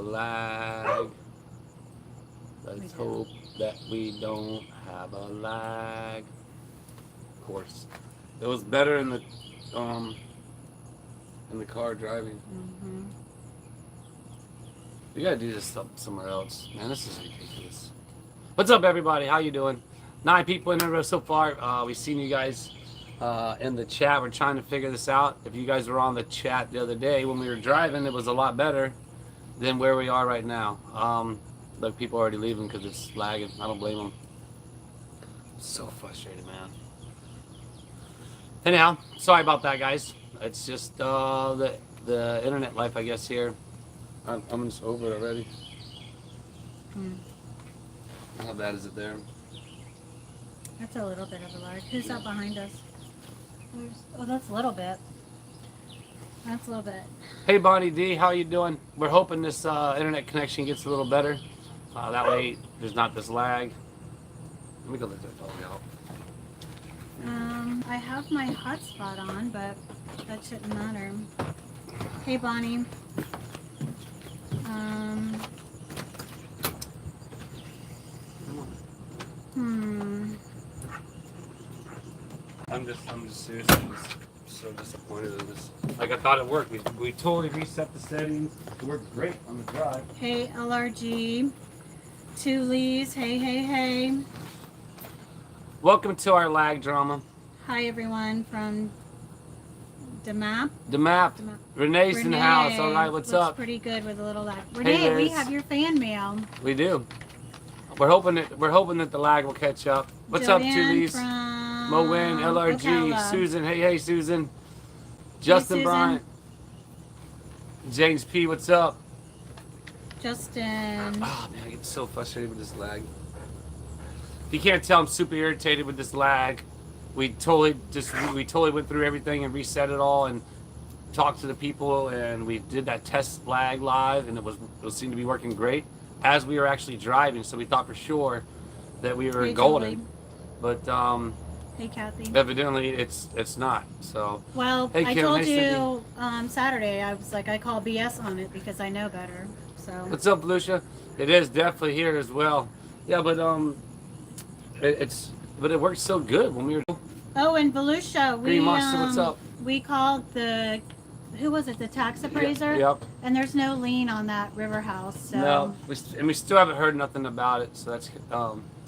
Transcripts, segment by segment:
lag. Let's hope that we don't have a lag. Of course, it was better in the car driving. We gotta do this somewhere else, man. This is ridiculous. What's up, everybody? How you doing? 9 people in there so far. We've seen you guys in the chat. We're trying to figure this out. If you guys were on the chat the other day when we were driving, it was a lot better than where we are right now. Look, people are already leaving because it's lagging. I don't blame them. I'm so frustrated, man. Anyhow, sorry about that, guys. It's just the internet life, I guess, here. I'm just over it already. How bad is it there? That's a little bit of a lag. Who's up behind us? Oh, that's a little bit. That's a little bit. Hey, Bonnie D, how you doing? We're hoping this internet connection gets a little better. That way, there's not this lag. Let me go let that dog out. I have my hotspot on, but that shouldn't matter. Hey, Bonnie. I'm just seriously so disappointed in this. Like, I thought it worked. We totally reset the settings. It worked great on the drive. Hey, LRG. Two Lees. Hey, hey, hey. Welcome to our lag drama. Hi, everyone from DeMap. Renee's in the house. All right, what's up? Pretty good with a little lag. Renee, we have your fan mail. We do. We're hoping that the lag will catch up. What's Joanne up, Tully's? Mo Wayne, LRG, Ocala. Susan. Hey, Susan. Justin Susan. Bryant. James P. What's up? Justin. Oh man, I get so frustrated with this lag. If you can't tell, I'm super irritated with this lag. We totally went through everything and reset it all and talked to the people, and we did that test lag live, and it seemed to be working great as we were actually driving. So we thought for sure that we were golden, but hey, Kathy. evidently it's not. So well, hey, I Kim, told nice you Saturday. I was like, I call BS on it because I know better. So what's up, Lucia? It is definitely here as well. Yeah, but it works so good when we were. Oh, and Volusia, Green Monster, what's up? We called who was it, the tax appraiser? Yep. And there's no lien on that river house. So No, we still haven't heard nothing about it. So that's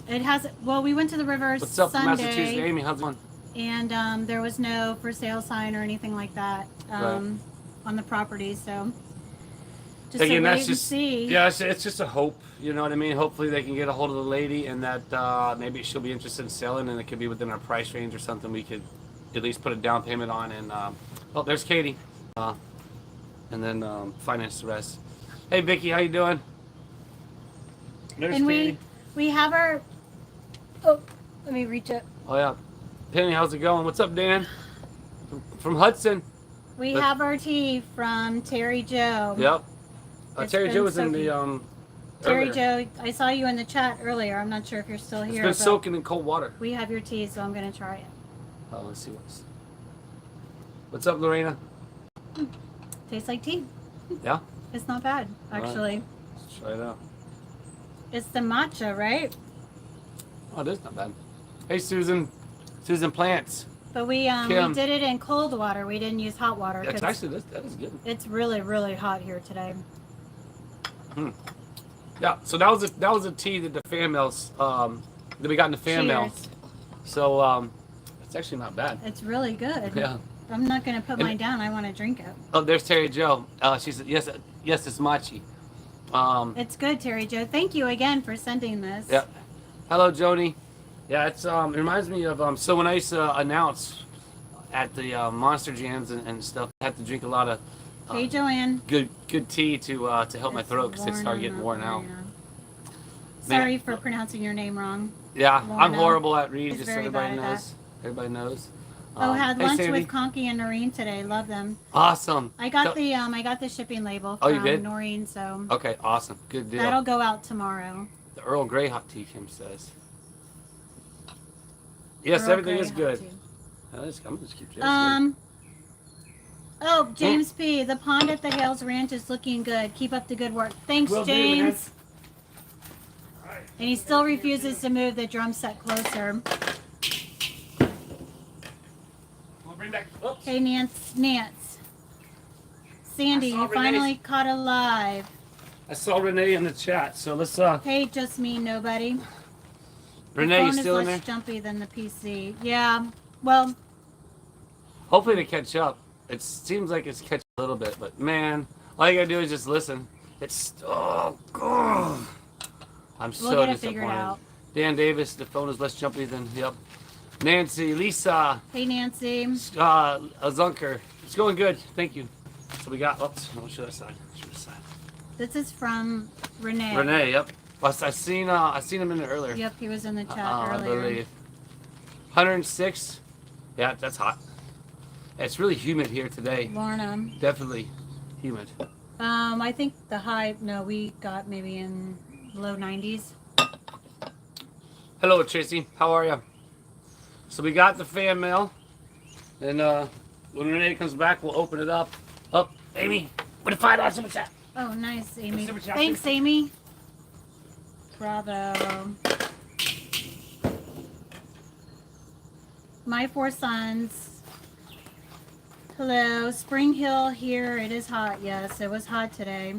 it has. Well, we went to the river what's up, Sunday, Massachusetts? Amy, how's it going? and there was no for sale sign or anything like that on the property. So just Again, wait that's and just see. Yeah, it's just a hope. You know what I mean? Hopefully they can get a hold of the lady, and that maybe she'll be interested in selling, and it could be within our price range or something. We could at least put a down payment on, and oh, there's Katie, and then finance the rest. Hey, Vicky, how you doing? There's And Katie. we have our. Oh, let me reach it. Oh yeah, Penny, how's it going? What's up, Dan? From Hudson. We have our tea from Terry Joe. Yep. It's Terry been Joe was in soaking. the Terry earlier. Joe, I saw you in the chat earlier. I'm not sure if you're still here. It's been soaking in cold water. We have your tea, so I'm going to try it. Oh, let's see what's up, Lorena? Tastes like tea. Yeah. It's not bad, actually. Let's try it out. It's the matcha, right? Oh, it is not bad. Hey, Susan Plants. But we did it in cold water. We didn't use hot water. It's actually that is good. It's really, really hot here today. Yeah. So that was a tea that the fan mails that we got in the fan mail. So it's actually not bad. It's really good. Yeah. I'm not going to put mine down. I want to drink it. Oh, there's Terry Joe. She said yes, it's machi. It's good, Terry Joe. Thank you again for sending this. Yeah. Hello, Joni. Yeah, it reminds me of so when I used to announce at the Monster Jams and stuff, I had to drink a lot of hey, Joanne. Good tea to help my throat because it started getting worn out. Sorry for pronouncing your name wrong. Yeah, Lorna. I'm horrible at reading. It's Just so very everybody bad at knows. Everybody knows. Had hey, lunch Sandy. with Conky and Noreen today. Love them. Awesome. I got the shipping label Oh, from you did? Noreen, so Okay, awesome. Good deal. that'll go out tomorrow. The Earl Grey hot tea, Kim says. Yes, Earl everything Grey is hot good. tea. I'm just keep it. Oh, James P. The pond at the Hales Ranch is looking good. Keep up the good work. Thanks, Will do, James. man. And he still refuses to move the drum set closer. We'll bring back. Oops. Hey, Nance. Sandy, you finally caught alive. I saw Renee in the chat, so let's Hey, just me, nobody. Renee, you the still phone in is there? less jumpy than the PC. Yeah. Well, Hopefully they catch up. It seems like it's catching a little bit, but man, all you gotta do is just listen. It's God. I'm we'll so get it figured disappointed. out. Dan Davis, the phone is less jumpy than yep. Nancy, Lisa, Hey, Nancy. Zunker. It's going good. Thank you. So we got. Oops. I'll show that side. Show this side. This is from Renee. Renee. Yep. I seen him in there earlier. Yep, he was in the chat I earlier. believe. 106. Yeah, that's hot. It's really humid here today. Lorna. Definitely humid. I think the high, no, we got maybe in low 90s. Hello, Tracy. How are you? So we got the fan mail, and when Renee comes back, we'll open it up. Up, Amy, with a $5 super chat. Oh, nice, Amy. Super chat, Thanks, please. Amy. Bravo. My four sons. Hello, Spring Hill here. It is hot. Yes, it was hot today.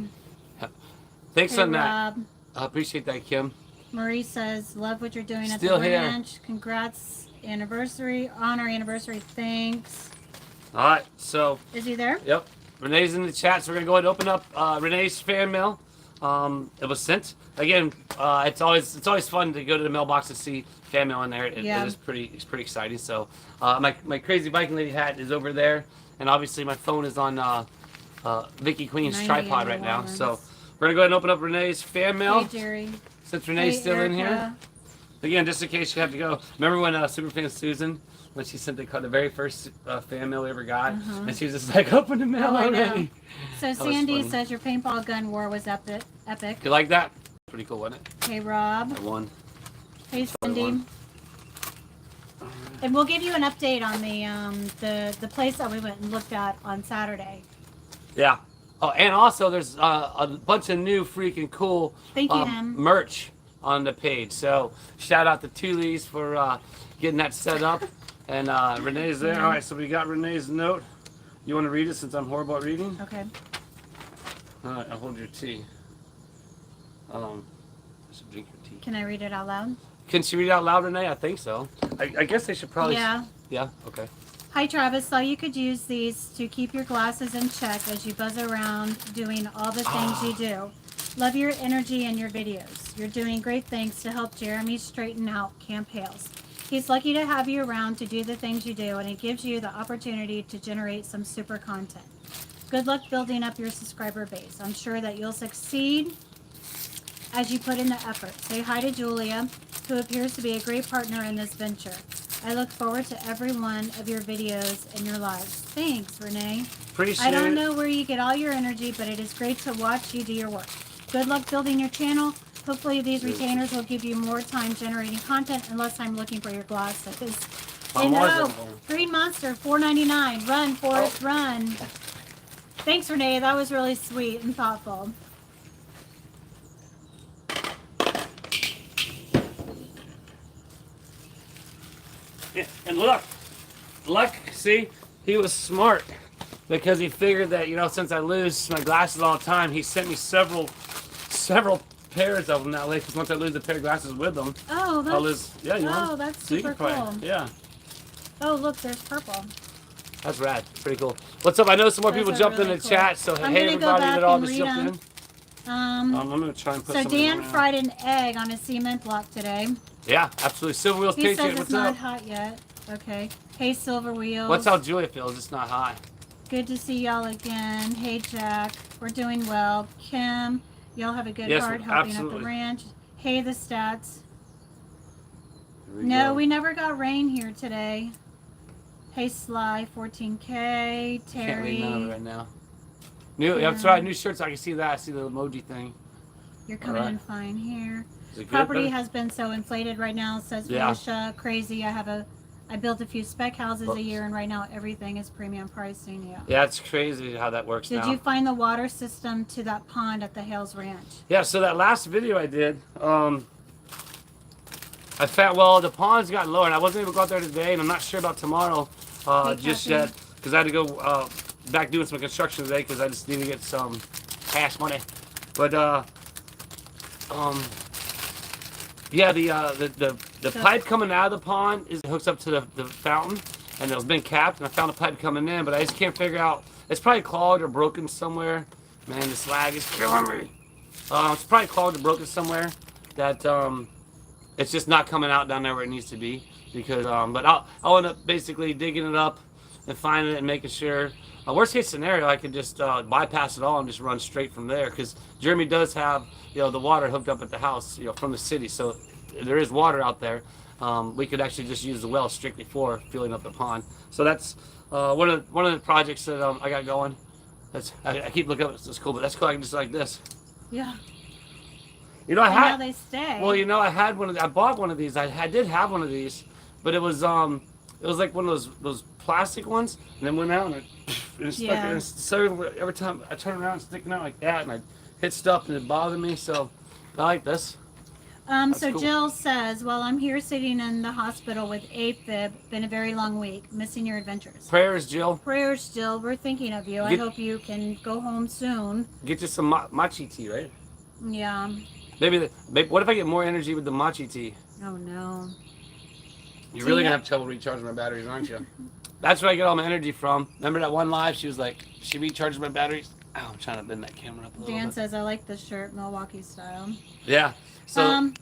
Thanks Hey, on that. Rob. I appreciate that, Kim. Marie says, love what you're doing at Still the here. ranch. Congrats anniversary, on our anniversary. Thanks. All right, so Is he there? yep, Renee's in the chat, so we're gonna go ahead and open up Renee's fan mail. It was sent again. It's always fun to go to the mailbox and see fan mail in there. It is pretty exciting. So my crazy Viking lady hat is over there, and obviously my phone is on Vicky Queen's 90 tripod right now. So we're gonna go ahead and open up Renee's fan mail. Hey, Jerry. Since Renee's Hey, still in here. Erica. Again, just in case you have to go. Remember when Superfan Susan, when she sent the very first fan mail we ever got, and she was just like, open the mail Oh, I know. already. So was Sandy funny. says your paintball gun war was epic. You like that? Pretty cool, wasn't it? Hey, Rob. I won. Hey, Totally Cindy. won. And we'll give you an update on the place that we went and looked at on Saturday. Yeah. Oh, and also there's a bunch of new freaking cool Thank you, Em. merch on the page. So shout out to Tulees for getting that set up. And Renee's there. All right, so we got Renee's note. You want to read it since I'm horrible at reading? Okay. All right, I'll hold your tea. I should drink your tea. Can I read it out loud? Can she read it out loud, Renee? I think so. I guess they should probably. Yeah. Yeah. Okay. Hi, Travis. Saw you could use these to keep your glasses in check as you buzz around doing all the things you do. Love your energy and your videos. You're doing great things to help Jeremy straighten out Camp Hales. He's lucky to have you around to do the things you do, and it gives you the opportunity to generate some super content. Good luck building up your subscriber base. I'm sure that you'll succeed as you put in the effort. Say hi to Julia, who appears to be a great partner in this venture. I look forward to every one of your videos and your lives. Thanks, Renee. Appreciate I don't it. know where you get all your energy, but it is great to watch you do your work. Good luck building your channel. Hopefully these retainers will give you more time generating content and less time looking for your glasses. I'm And always oh, looking for 'em. Green Monster, $4.99. Run, Forrest, run. Thanks, Renee. That was really sweet and thoughtful. Yeah, and look, see, he was smart because he figured that, since I lose my glasses all the time, he sent me several pairs of them that way, because once I lose a pair of glasses with them, Oh, I'll that's, lose, you know. oh, that's So you super can probably- cool. Yeah, Oh, look, there's purple. that's rad. Pretty cool. What's up? I know some more Those people are jumped really in the cool. chat, so I'm hey gonna go everybody back that all and just read jumped in. them. I'm going to try and put So some of them Dan around. fried an egg on a cement block today. Yeah, absolutely. Silver Wheels He Patriot, says it's what's not up? hot yet. Okay. Hey, Silver Wheels. What's how Julia feels? It's not high. Good to see y'all again. Hey, Jack. We're doing well. Kim, y'all have a good Yes, heart helping at absolutely. the ranch. Hey, the stats. Here No, go. we never got rain here today. Hey, Sly, 14K. Can't read none of it Terry, right now. That's right, new shirts. I can see that. I see the emoji thing. you're coming Alright. in fine here. Is it good? Property buddy? has been so inflated right now, says Yeah. Alicia. Crazy. I have a I built a few spec houses a year, and right now everything is premium pricing. Yeah. Yeah, it's crazy how that works Did now. you find the water system to that pond at the Hales Ranch? Yeah, so that last video I did, I found, well, the pond's got lower, and I wasn't able to go out there today, and I'm not sure about tomorrow just yet, because I had to go back doing some construction today, because I just need to get some cash money. But yeah, the pipe coming out of the pond hooks up to the fountain, and it's been capped, and I found a pipe coming in, but I just can't figure out. It's probably clogged or broken somewhere. Man, this lag is killing me. It's probably clogged or broken somewhere. That it's just not coming out down there where it needs to be. Because but I'll end up basically digging it up and finding it and making sure. Worst case scenario, I could just bypass it all and just run straight from there. Because Jeremy does have, you know, the water hooked up at the house, you know, from the city. So there is water out there. We could actually just use the well strictly for filling up the pond. So that's one of the projects that I got going. That's I keep looking up. It's cool, but that's cool. I can just like this. Yeah. You know, Now they stay. Well, you know, I had one of. I bought one of these. I did have one of these, but it was like one of those plastic ones, and then went out and it stuck. Yeah. And so every time I turn around, it's sticking out like that, and I hit stuff and it bothered me. So I like this. So cool. Jill says, "Well, I'm here sitting in the hospital with AFib. Been a very long week. Missing your adventures." Prayers, Jill. Prayers, Jill. We're thinking of you. I hope you can go home soon. Get you some matcha tea, right? Yeah. Maybe what if I get more energy with the matcha tea? Oh no. You're really gonna have trouble recharging my batteries, aren't you? That's where I get all my energy from. Remember that one live? She was like, she recharges my batteries. Oh, I'm trying to bend that camera up a little bit. Dan says, "I like this shirt, Milwaukee style." Yeah. So.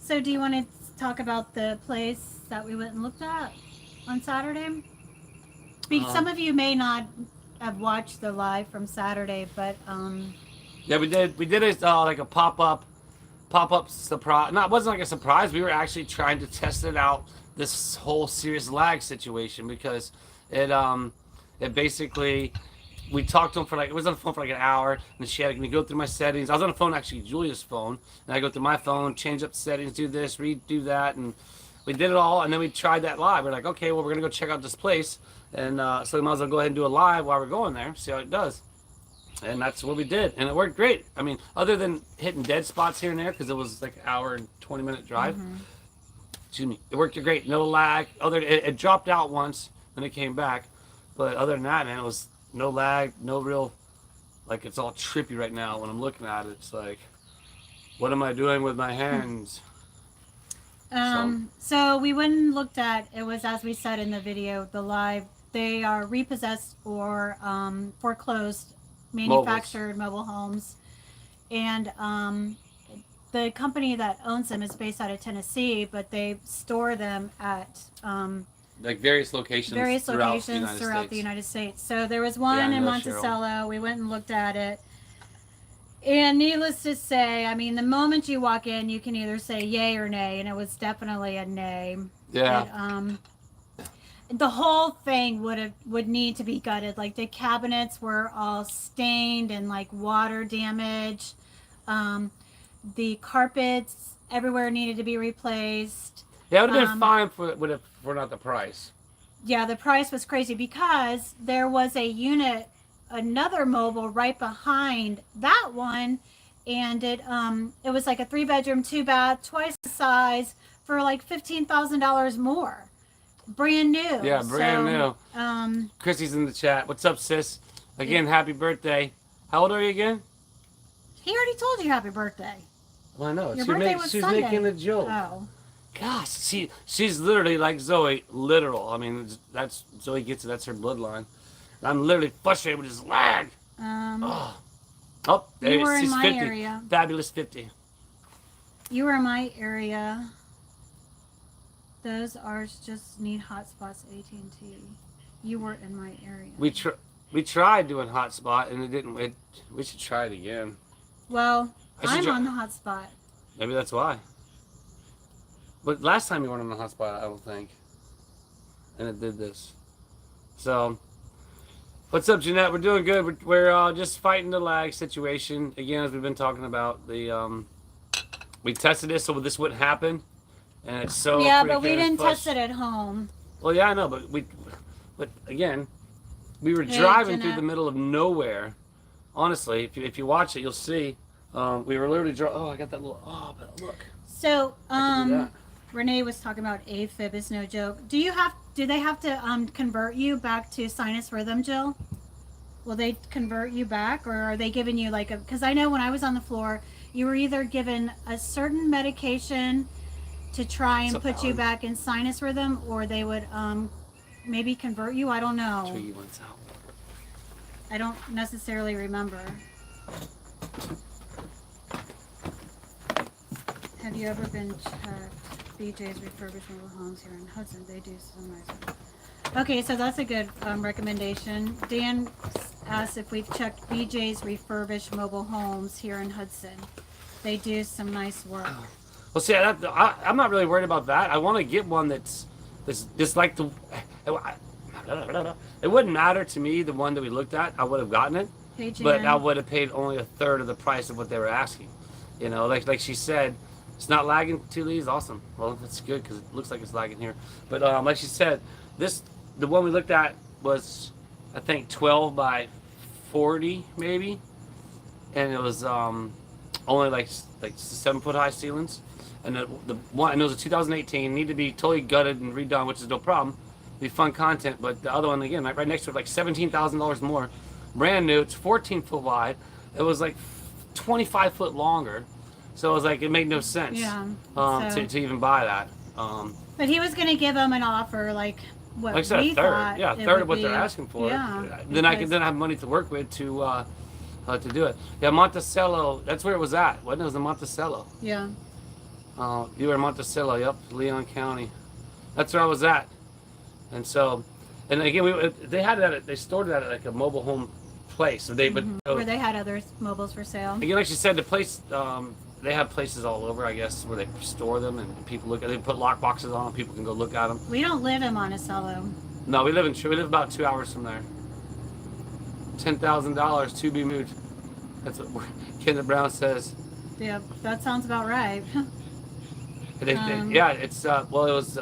So do you want to talk about the place that we went and looked at on Saturday? Some of you may not have watched the live from Saturday, but yeah, we did it like a pop-up surprise. No, it wasn't like a surprise. We were actually trying to test it out, this whole serious lag situation, because it basically, we talked to him for like, it was on the phone for like an hour, and she had me go through my settings. I was on the phone, actually, Julia's phone, and I go through my phone, change up the settings, do this, redo that, and we did it all, and then we tried that live. We're like, okay, well, we're going to go check out this place, and so we might as well go ahead and do a live while we're going there, see how it does. And that's what we did, and it worked great. I mean, other than hitting dead spots here and there, because it was like an hour and 20-minute drive, excuse me, it worked great, no lag. It dropped out once, and it came back, but other than that, man, it was no lag, no real, like, it's all trippy right now when I'm looking at it. It's like, what am I doing with my hands? So we went and looked at, it was as we said in the video, the live, they are repossessed or foreclosed, manufactured mobile homes. And the company that owns them is based out of Tennessee, but they store them at like various locations throughout the United States. So there was one in Monticello. We went and looked at it. And needless to say, I mean, the moment you walk in, you can either say yay or nay, and it was definitely a nay. Yeah. The whole thing would need to be gutted. Like, the cabinets were all stained and like water damage. The carpets everywhere needed to be replaced. Yeah, it would have been fine for not the price. Yeah, the price was crazy because there was a unit, another mobile right behind that one, and it was like a 3-bedroom, 2-bath, twice the size for like $15,000 more. Brand new. Yeah, brand new. Chrissy's in the chat. What's up, sis? Again, happy birthday. How old are you again? He already told you happy birthday. Well, I know. Your birthday was she's Sunday. making a joke. Oh. Gosh, she's literally like Zoe, literal. I mean, that's Zoe gets it. That's her bloodline. I'm literally frustrated with this lag. Oh, there you were in she's my 50. area. Fabulous 50. You were in my area. Those ours just need hotspots. AT&T. You were in my area. We tried doing hotspot and it didn't. We should try it again. Well, I'm on the hotspot. Maybe that's why. But last time you weren't on the hotspot, I don't think. And it did this. So, what's up, Jeanette? We're doing good. We're just fighting the lag situation again, as we've been talking about. We tested this so this wouldn't happen, and it's so yeah, but we didn't test it at home. Well, yeah, I know, but again, we were Hey, driving through Jeanette. the middle of nowhere. Honestly, if you watch it, you'll see. We were literally Oh, I got that little. Oh, but look. So, I can do that. Renee was talking about AFib is no joke. Do they have to convert you back to sinus rhythm, Jill? Will they convert you back, or are they giving you like a? Because I know when I was on the floor, you were either given a certain medication to try and What's up, put you Alan? back in sinus rhythm, or they would maybe convert you. I don't know. Tree went out. I don't necessarily remember. Have you ever been checked? BJ's refurbished mobile homes here in Hudson. They do some nice stuff. Okay, so that's a good recommendation. Dan asked if we've checked BJ's refurbished mobile homes here in Hudson. They do some nice work. Well, see, I'm not really worried about that. I want to get one that's just like the. It wouldn't matter to me the one that we looked at. I would have gotten it, Hey, Jan. but I would have paid only a third of the price of what they were asking. You know, like she said, it's not lagging 2 leads. Awesome. Well, that's good because it looks like it's lagging here. But like she said, the one we looked at was, I think, 12 by 40 maybe, and it was only like 7-foot high ceilings. And the one, and it was a 2018, need to be totally gutted and redone, which is no problem. Be fun content, but the other one again, right next to it, like $17,000 more, brand new. It's 14-foot wide. It was like 25-foot longer, so it was like it made no sense. Yeah, to even buy that. But he was going to give them an offer like what Like I said, we a third. thought. Yeah, a it third would of what be. they're asking for. Yeah. Then I can have money to work with to do it. Yeah, Monticello. That's where it was at. Wasn't it? It was in Monticello. Yeah. You were in Monticello. Yep, Leon County. That's where I was at. And so, and again, they had it. They stored it at like a mobile home place. So they, Where they had other mobiles for sale. again, like she said, the place. They have places all over, I guess, where they store them and people look at. They put lock boxes on them. People can go look at them. We don't live in Monticello. No, we live about 2 hours from there. $10,000 to be moved. That's what Kenneth Brown says. Yeah, that sounds about right. Yeah, it's well, it was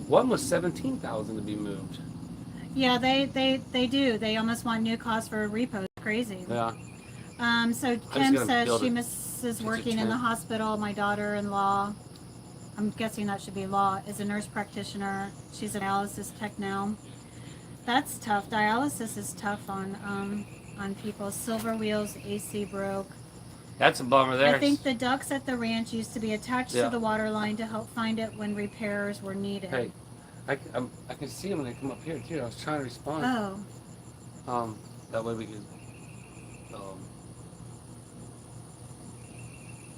one was 17,000 to be moved. Yeah, they do. They almost want new costs for repos. Crazy. Yeah. So just Kim gonna says build she it. misses working in the hospital. My daughter-in-law, I'm guessing that should be law, is a nurse practitioner. She's a dialysis tech now. That's tough. Dialysis is tough on people. Silver Wheels AC broke. That's a bummer there. I think the ducts at the ranch used to be attached Yeah. to the water line to help find it when repairs were needed. Hey, I can see them when they come up here too. I was trying to respond. Oh. That way we can.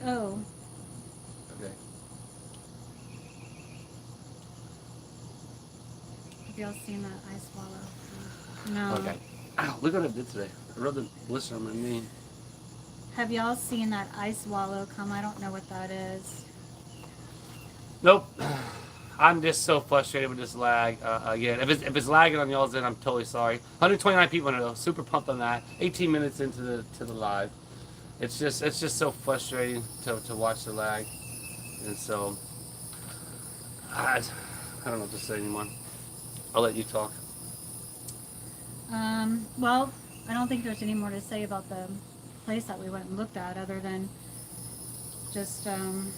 Oh. Okay. Have y'all seen that ice wallow? No. Okay. Ow, look what I did today. I rubbed the blister on my knee. Have y'all seen that ice wallow come? I don't know what that is. Nope. I'm just so frustrated with this lag. Again, if it's lagging on y'all's end, I'm totally sorry. 129 people in it though. Super pumped on that. 18 minutes into the live. It's just so frustrating to watch the lag, and so I don't know what to say anymore. I'll let you talk. Well, I don't think there's any more to say about the place that we went and looked at, other than just I'm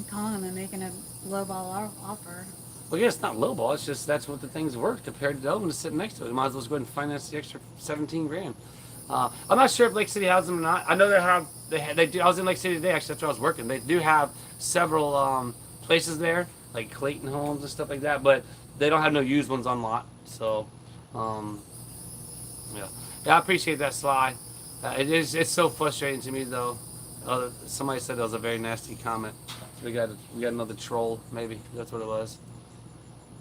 calling them and making a lowball offer. Well, yeah, it's not lowball. It's just that's what the thing's worth compared to the other one that's sitting next to it. You might as well just go ahead and finance the extra 17 grand. I'm not sure if Lake City has them or not. I know they do. I was in Lake City today. Actually, that's where I was working. They do have several places there, like Clayton Homes and stuff like that, but they don't have no used ones on lot. So, yeah. I appreciate that, Sly. It's so frustrating to me though. Somebody said that was a very nasty comment. We got another troll. Maybe that's what it was.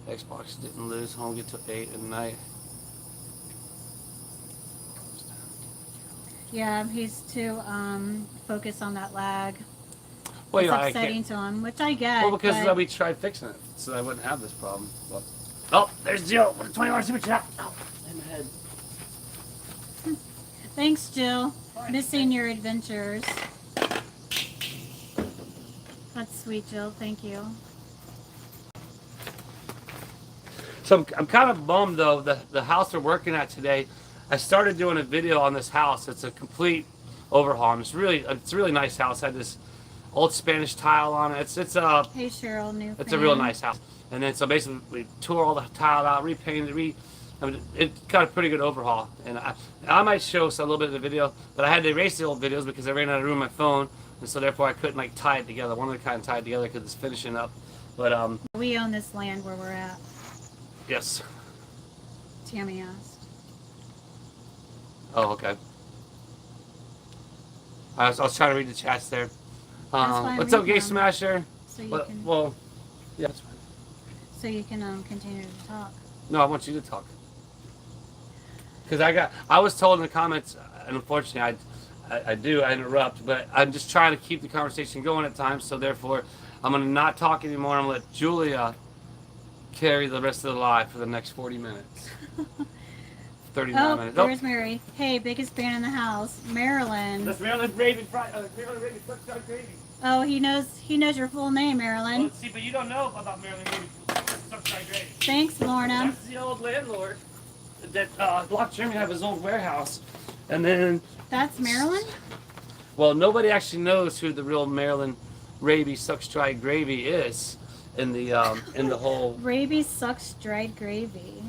Xbox didn't lose. Home get to 8 at night. Yeah, he's too focused on that lag. Well, It's yeah, upsetting to him, which I get. Well, because but we tried fixing it, so I wouldn't have this problem. But, oh, there's Jill with a $20 super chat. Oh, in my head. Thanks, Jill. Missing your adventures. That's sweet, Jill. Thank you. So I'm kind of bummed though. The house we're working at today, I started doing a video on this house. It's a complete overhaul. And it's a really nice house. It had this old Spanish tile on it. It's a Hey Cheryl, new it's fan. a real nice house. And then so basically we tore all the tile out, repainted, I mean, it got a pretty good overhaul. And I might show us a little bit of the video, but I had to erase the old videos because I ran out of room on my phone, and so therefore I couldn't like tie it together. One of the kind of tied together because it's finishing up. But We own this land where we're at. yes. Tammy asked. Oh, okay. I was trying to read the chats there. fine, What's read up, Gay them. Smasher? So you Well, can well, yeah, that's fine. so you can continue to talk. No, I want you to talk. Because I was told in the comments, and unfortunately I interrupt, but I'm just trying to keep the conversation going at times, so therefore I'm going to not talk anymore. I'm going to let Julia carry the rest of the live for the next 40 minutes. 39 minutes. Oh, There's Mary. Hey, biggest fan in the house, Marilyn. that's Maryland Raven Suck Gravy. Oh, he knows your full name, Well, Marilyn. let's see, but you don't know about Maryland Raven Suck Gravy. Thanks, Lorna. That's the old landlord that blocked Jeremy out of his old warehouse. And then, That's Marilyn? well, nobody actually knows who the real Maryland Raby Sucks Dry Gravy is in the whole Raby sucks dried gravy.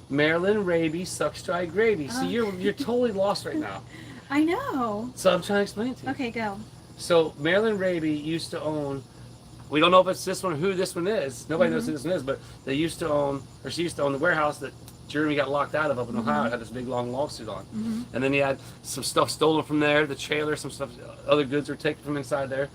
Maryland Raby Sucks Dry Gravy. See, you're totally lost right now. I know. So I'm trying to explain it to you. Okay, go. So Maryland Raby used to own. We don't know if it's this one or who this one is. Nobody knows who this one is, but they used to own, or she used to own the warehouse that Jeremy got locked out of up in Ohio. It had this big long lawsuit on. And then he had some stuff stolen from there, the trailer, some stuff, other goods were taken from inside there.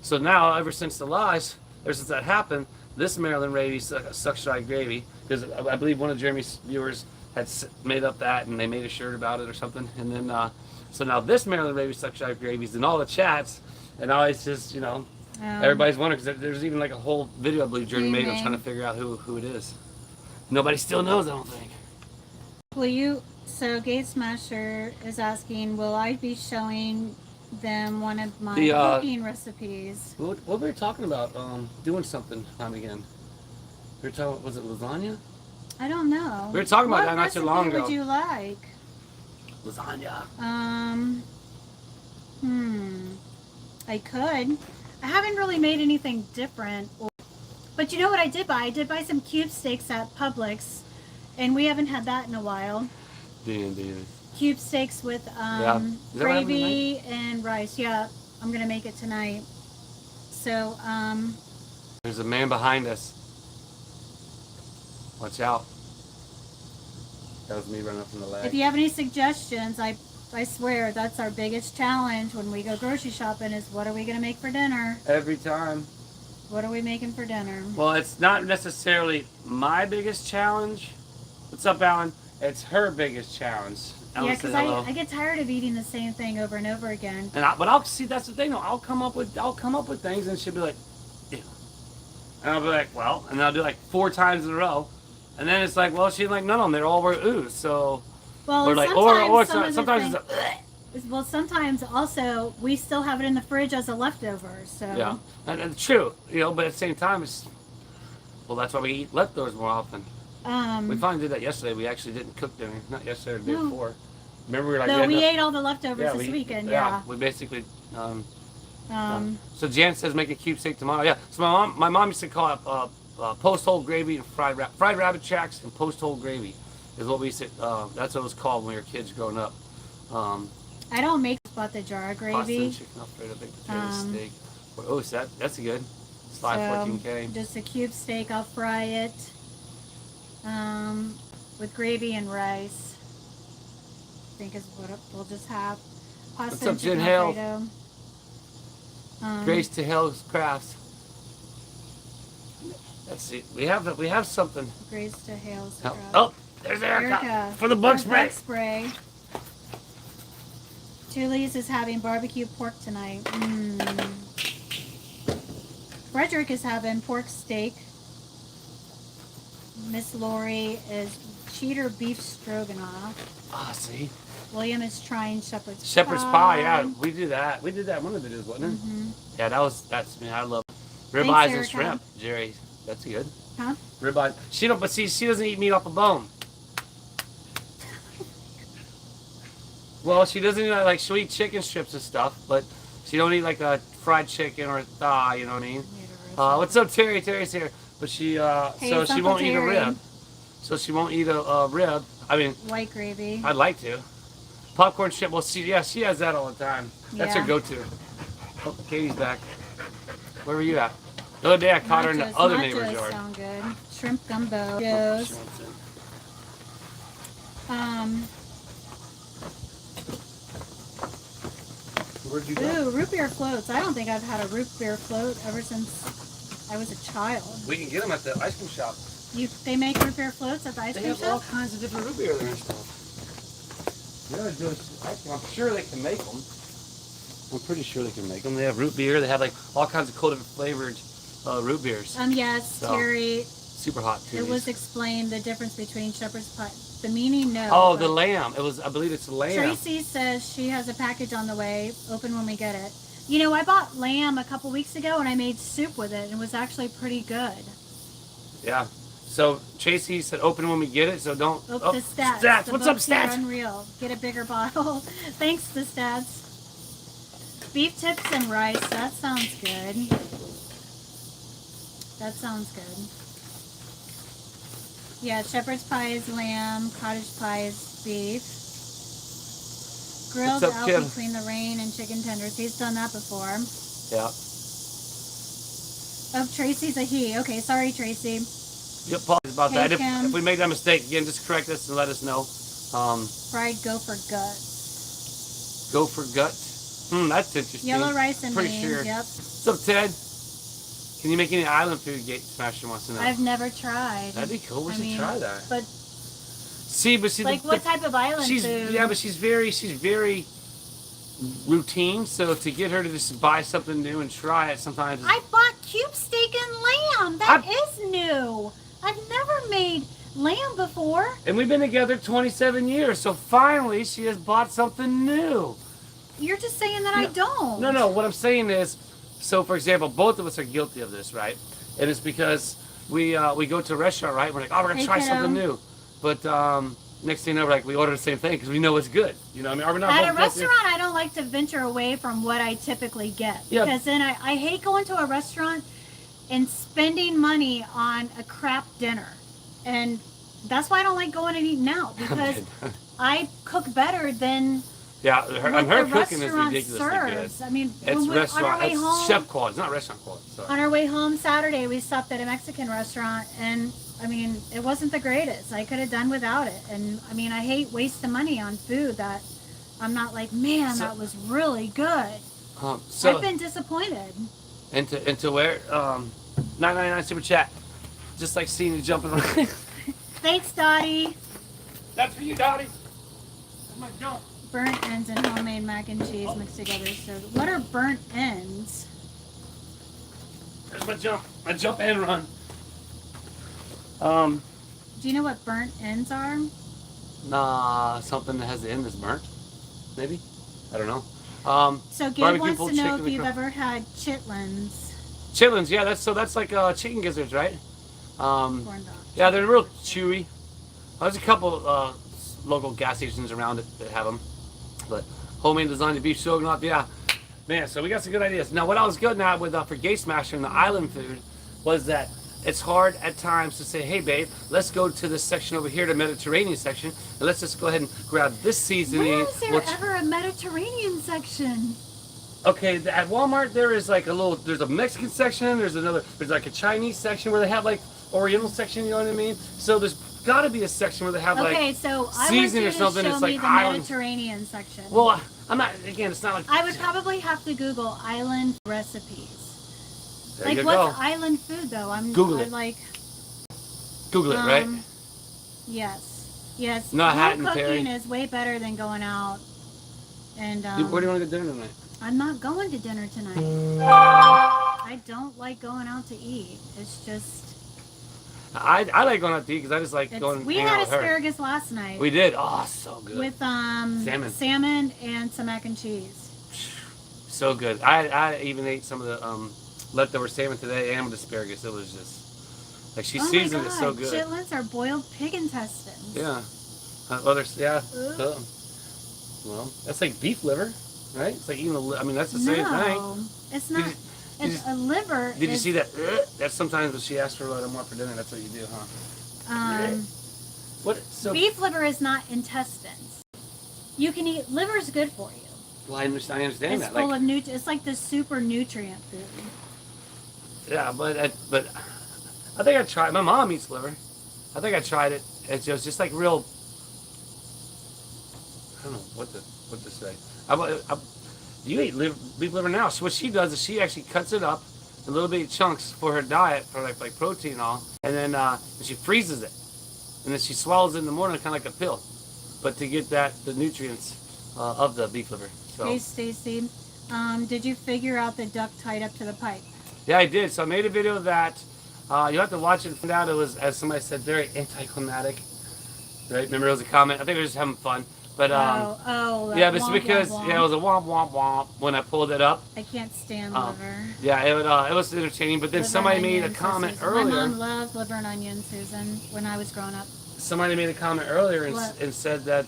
So now, ever since the lies, ever since that happened, this Maryland Raby Sucks Dry Gravy, because I believe one of Jeremy's viewers had made up that and they made a shirt about it or something. And then, so now this Maryland Raby Sucks Dry Gravy is in all the chats, and now it's just, you know, everybody's wondering, because there's even like a whole video I believe Jeremy made of trying to figure out who it is. Nobody still knows, I don't think. So Gate Smasher is asking, will I be showing them one of my cooking recipes? What were we talking about? Doing something time again. We were talking, was it lasagna? I don't know. We were talking about What that not too long recipe ago. would you like? Lasagna. I could. I haven't really made anything different. But you know what I did buy? I did buy some cube steaks at Publix, and we haven't had that in a while. Cube steaks with gravy and rice. Yeah, I'm gonna make it tonight. So There's a man behind us. Watch out. That was me running up from the leg. if you have any suggestions, I swear that's our biggest challenge when we go grocery shopping is what are we gonna make for dinner? Every time. What are we making for dinner? Well, it's not necessarily my biggest challenge. What's up, Alan? It's her biggest challenge. Alan, Yeah, say because hello. I get tired of eating the same thing over and over again. But I'll see. That's the thing. Though. I'll come up with things, and she'll be like, "Ew," and I'll be like, "Well," and I'll do like 4 times in a row, and then it's like, "Well," she's like, "No, they're all were ooh." So, Well, or like, sometimes it's well, sometimes also we still have it in the fridge as a leftover. So yeah, and true, you know. But at the same time, it's that's why we eat leftovers more often. We finally did that yesterday. We actually didn't cook dinner. Not yesterday, or the day before. Remember, we were like, no, we ate all the leftovers this weekend. Yeah. We basically. So Jan says make a cube steak tomorrow. Yeah. So my mom used to call it post hole gravy and fried rabbit jacks and post hole gravy is what we said. That's what it was called when we were kids growing up. I don't make but the jar Pasta gravy. and chicken Alfredo, baked potato steak. Oh, so that's good. Slide 14K. Just a cube steak. I'll fry it with gravy and rice. I think is what we'll just have. Pasta What's and up, Jen chicken Hales? Alfredo. Grace to Hales Crafts. Let's see. We have something. Grace to Hales. Oh, there's Erica for the bug spray. Julie's is having barbecue pork tonight. Frederick is having pork steak. Miss Lori is cheater beef stroganoff. Ah, see. William is trying shepherd's pie. Yeah, we do that. We did that in one of the videos, wasn't it? Yeah, that's me. I love ribeyes and Erica. shrimp, Jerry. That's good. Huh? Ribeye. She don't. But see, she doesn't eat meat off a bone. Well, she doesn't eat like she'll eat chicken strips and stuff, but she don't eat like a fried chicken or a thigh. You know what I mean? What's up, Terry? Terry's here, but she so she won't eat a rib. So she won't eat a rib. I mean, white gravy. I'd like to. Popcorn chip. Well, she has that all the time. That's her go-to. Oh, Katie's back. Where were you at? The other day I caught her in the other neighbor's yard. Sound good. Shrimp gumbo. Where'd you go? Ooh, root beer floats. I don't think I've had a root beer float ever since I was a child. We can get them at the ice cream shop. They make root beer floats at the ice cream shop? They have all kinds of different root beer there and stuff. I'm sure they can make them. I'm pretty sure they can make them. They have root beer. They have like all kinds of cool different flavored root beers. Yes, so, Terry. Super hot too. It was explained the difference between shepherd's pie. The meaning, no. Oh, the lamb. I believe it's lamb. Tracy says she has a package on the way. Open when we get it. You know, I bought lamb a couple weeks ago and I made soup with it and it was actually pretty good. Yeah. So Tracy said open when we get it, so don't... Oh, the Stats. Stats. What's up, Stats? Unreal. Get a bigger bottle. Thanks, the Stats. Beef tips and rice. That sounds good. That sounds good. Yeah, shepherd's pie is lamb. Cottage pie is beef. Grilled out Kim? between the rain and chicken tenders. He's done that before. Yeah. Oh, Tracy's a he. Okay, sorry, Tracy. Yep, apologies about that. Kim. If we make that mistake, again, just correct us and let us know. Fried gopher guts. Gopher guts? That's interesting. Yellow rice and pretty beans, sure. Yep. What's up, Ted? Can you make any island food? Gate Smasher wants to know. I've never tried. That'd be cool. We should try that. But see, like what type of island food? Yeah, but she's very routine. So to get her to just buy something new and try it sometimes. I bought cube steak and lamb. That is new. I've never made lamb before. And we've been together 27 years, so finally she has bought something new. You're just saying that I don't. No. What I'm saying is, so for example, both of us are guilty of this, right? And it's because we go to a restaurant, right? We're like, oh, we're gonna try something new, but next thing you know, we order the same thing because we know it's good. You know what I mean? Are we not at a restaurant, I don't like to venture away from what I typically get because then I hate going to a restaurant and spending money on a crap dinner, and that's why I don't like going and eating out because I cook better than. Yeah, her cooking is ridiculously good. I mean, it's restaurant, it's home, chef quality, it's not restaurant quality. Sorry. On our way home Saturday, we stopped at a Mexican restaurant, and I mean, it wasn't the greatest. I could have done without it, and I mean, I hate wasting money on food that I'm not like, man, that was really good. So I've been disappointed. Into where? 999 super chat. Just like seeing you jumping around. Thanks, Dottie. That's for you, Dottie. That's my jump. Burnt ends and homemade mac and cheese mixed together. So, what are burnt ends? There's my jump. My jump and run. Do you know what burnt ends are? Nah, something that has the end that's burnt. Maybe. I don't know. So Gabe wants to know if you've ever had chitlins. Chitlins, yeah. That's like chicken gizzards, right? Corn dogs. Yeah, they're real chewy. There's a couple local gas stations around it that have them. But homemade lasagna, beef stroganoff, yeah. Man, so we got some good ideas. Now, what I was good at with for Gate Smasher and the island food was that it's hard at times to say, hey, babe, let's go to this section over here, the Mediterranean section, and let's just go ahead and grab this seasoning. Where is there ever a Mediterranean section? Okay, at Walmart there is like there's a Mexican section, there's like a Chinese section where they have like Oriental section, you know what I mean? So there's got to be a section where they have so seasoning or something. It's like the island. Mediterranean section. Well, I'm not. Again, it's not like. I would probably have to Google island recipes. There you what's go. island food though? Google it. Google it, right? Yes. Not home cooking is way better than going out. And where do you want to go dinner tonight? I'm not going to dinner tonight. I don't like going out to eat. It's just. I like going out to eat because I just like going. We had asparagus last night. We did. Oh, so good. With salmon and some mac and cheese. So good. I even ate some of the leftover salmon today and with asparagus. It was just Like she Oh my seasons it so God, good. chitlins are boiled pig intestines. Yeah. Well, there's, yeah. Ugh. Well, that's like beef liver, right? It's like eating I mean, that's the same thing. No, it's not. It's a liver. Did you see that? That's sometimes when she asks for a little more for dinner. That's what you do, huh? What? So Beef liver is not intestines. You can eat liver's good for you. well, I understand It's that. full Like, of It's like the super nutrient food. yeah, but I think I tried. My mom eats liver. I think I tried it. It was just like real. I don't know what to say. Do you eat beef liver now? So what she does is she actually cuts it up in little bitty chunks for her diet, for like protein and all, and then she freezes it, and then she swallows it in the morning, kind of like a pill, but to get the nutrients of the beef liver. So. Hey Stacy, did you figure out the duck tied up to the pipe? Yeah, I did. So I made a video of that. You'll have to watch it and find out. It was, as somebody said, very anticlimactic. Right? Remember, it was a comment. I think they were just having fun. But yeah, but it's because womp. yeah, it was a womp womp womp when I pulled it up. I can't stand liver. Yeah, it was entertaining. But then Liver somebody and made a onions, comment Susan. earlier. My mom loved liver and onions, Susan, when I was growing up. Somebody made a comment earlier What? and said that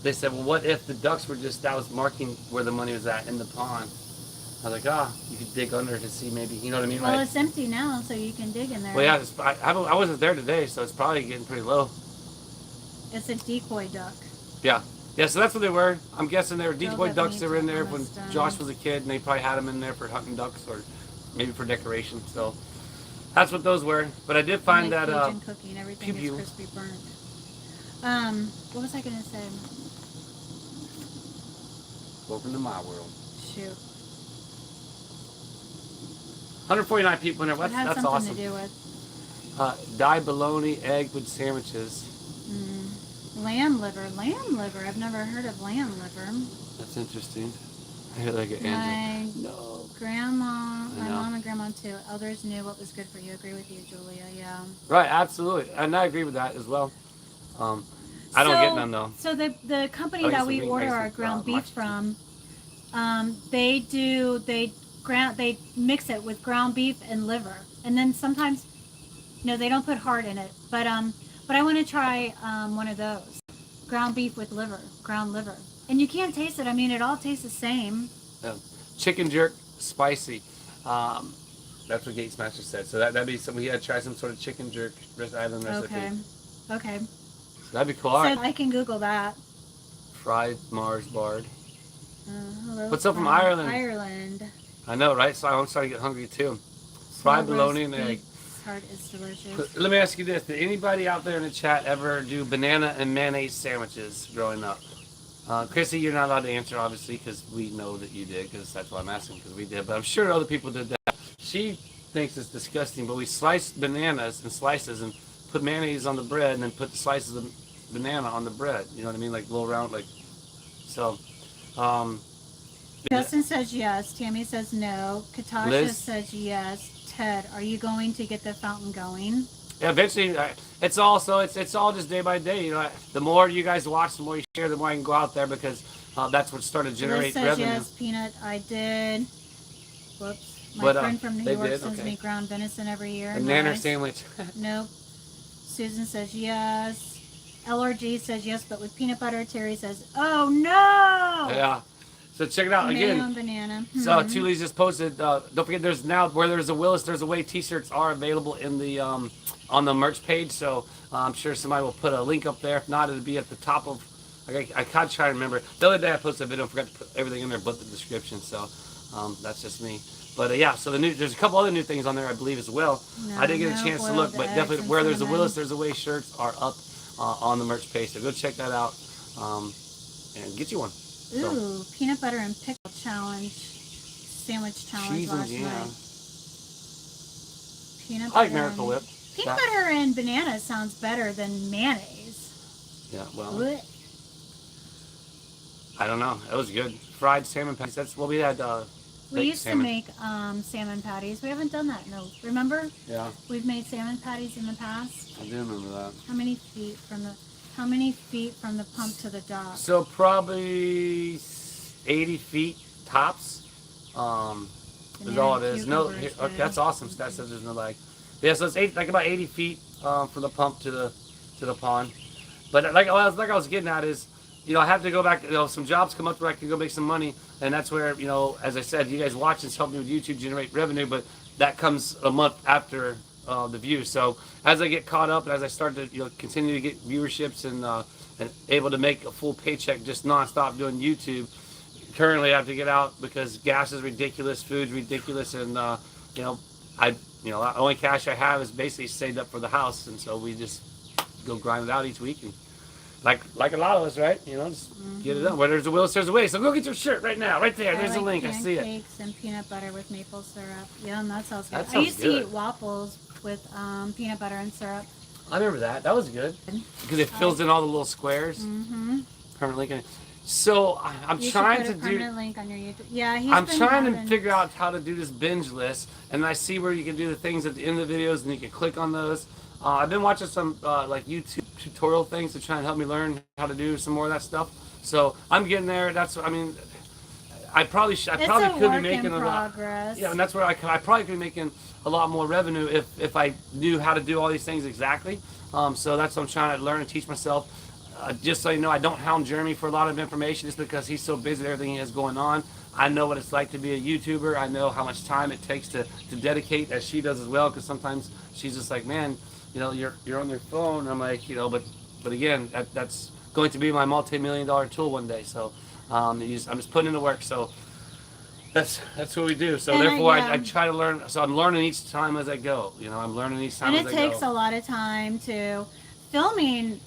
they said, well, what if the ducks were just, that was marking where the money was at in the pond? I was like, you could dig under to see maybe, you know what I mean? Well, right? it's empty now, so you can dig in there. Well, yeah, I wasn't there today, so it's probably getting pretty low. It's a decoy duck. Yeah. Yeah, so that's what they were. I'm guessing they were They'll decoy get ducks meat that were in there when almost done. Josh was a kid, and they probably had them in there for hunting ducks or maybe for decoration. So that's what those were. But I did find like that Cajun cooking, everything pew-pew. is crispy burnt. What was I gonna say? Welcome to my world. Shoot. 149 people in there. It had That's something awesome. to do with Dyed bologna egg with sandwiches. lamb liver. Lamb liver. I've never heard of lamb liver. That's interesting. I hear like an My angel. No. grandma, my know. mom and grandma too. Elders knew what was good for you. Agree with you, Julia. Yeah. Right, absolutely. And I agree with that as well. I don't get none though. So the company I that used we to be- I order used to, our ground beef watch- from, they mix it with ground beef and liver, and then sometimes, they don't put heart in it, but I want to try one of those, ground beef with liver, ground liver, and you can't taste it. I mean, it all tastes the same. Yeah. Chicken jerk spicy. That's what Gates Master said. So that'd be something. We had to try some sort of chicken jerk island recipe. Okay. So that'd be cool. All right. So I can Google that. Fried Mars Bard. Hello What's up from Ireland? Ireland. I know, right? So I'm starting to get hungry too. Fried bologna and egg. Heart is delicious. Let me ask you this: did anybody out there in the chat ever do banana and mayonnaise sandwiches growing up? Chrissy, you're not allowed to answer, obviously, because we know that you did, because that's why I'm asking, because we did. But I'm sure other people did that. She thinks it's disgusting, but we sliced bananas in slices and put mayonnaise on the bread, and then put the slices of banana on the bread. You know what I mean? Like little round, like so. Justin says yes. Tammy says no. Katasha Liz? says yes. Ted, are you going to get the fountain going? Yeah, eventually, it's all just day by day. You know, the more you guys watch, the more you share, the more I can go out there, because that's what started to generate Liz says revenue. yes. Peanut, I did. Whoops. My But, friend from New they York did? sends Okay. me ground venison every year. Banana Nice. sandwich. Nope. Susan says yes. LRG says yes, but with peanut butter. Terry says, oh no! Yeah. So check it out Mayo again. and banana. So Thule's just posted. Don't forget, there's now where there's a Willis, there's a way. T-shirts are available in the on the merch page. So I'm sure somebody will put a link up there. If not, it'll be at the top of. I can't try to remember. The other day I posted a video, forgot to put everything in there but the description. So that's just me. But yeah, so there's a couple other new things on there, I believe, as well. No, I didn't get a chance to look, but eggs definitely and where there's a cinnamon. Willis, there's a way. Shirts are up on the merch page. So go check that out and get you one. Ooh, peanut butter and pickle challenge, sandwich challenge Cheese and last jam. night. Peanut I like butter Miracle Whip. Peanut butter and banana sounds better than mayonnaise. Yeah, well, Blech. I don't know. It was good. Fried salmon patties. That's what we had. We baked used salmon. to make salmon patties. We haven't done that. No, remember? Yeah, We've made salmon patties in the past. I do remember that. How many feet from the pump to the dock? So probably 80 feet tops. Is all it is. No, cucumbers, okay, that's awesome. That says there's no lag. Yeah, so it's like about 80 feet from the pump to the pond. But like I was getting at is, you know, I have to go back. You know, some jobs come up where I can go make some money, and that's where, you know, as I said, you guys watch this, help me with YouTube, generate revenue, but that comes a month after the views. So as I get caught up and as I start to, you know, continue to get viewerships and able to make a full paycheck just nonstop doing YouTube. Currently, I have to get out because gas is ridiculous, food's ridiculous, and you know, the only cash I have is basically saved up for the house, and so we just go grind it out each week, and like a lot of us, right? You know, just get it done. Where there's a Willis, there's a way. So go get your shirt right now, right there. There's a link. I see it. Pancakes and peanut butter with maple syrup. Yeah, and that sounds good. That I sounds used good. to eat waffles with peanut butter and syrup. I remember that. That was good because it fills in all the little squares. Mm-hmm. Permanent link. So I'm You trying should to put a do. permanent link on your YouTube. Yeah, I'm trying to figure out how to do this binge list, and I see where you can do the things at the end of the videos, and you can click on those. I've been watching some like YouTube tutorial things to try and help me learn how to do some more of that stuff. So I'm getting there. I mean, I probably could be making a lot. Yeah, and that's where I probably could be making a lot more revenue if I knew how to do all these things exactly. So that's what I'm trying to learn and teach myself. Just so you know, I don't hound Jeremy for a lot of information just because he's so busy with everything he has going on. I know what it's like to be a YouTuber. I know how much time it takes to dedicate, as she does as well, because sometimes she's just like, man, you know, you're on your phone. I'm like, you know, but again, that's going to be my multi-million-dollar tool one day. So I'm just putting in the work. So that's what we do. So therefore, I try to learn. So I'm learning each time as I go. You know, I'm learning each time as I go. And it takes a lot of time to filming.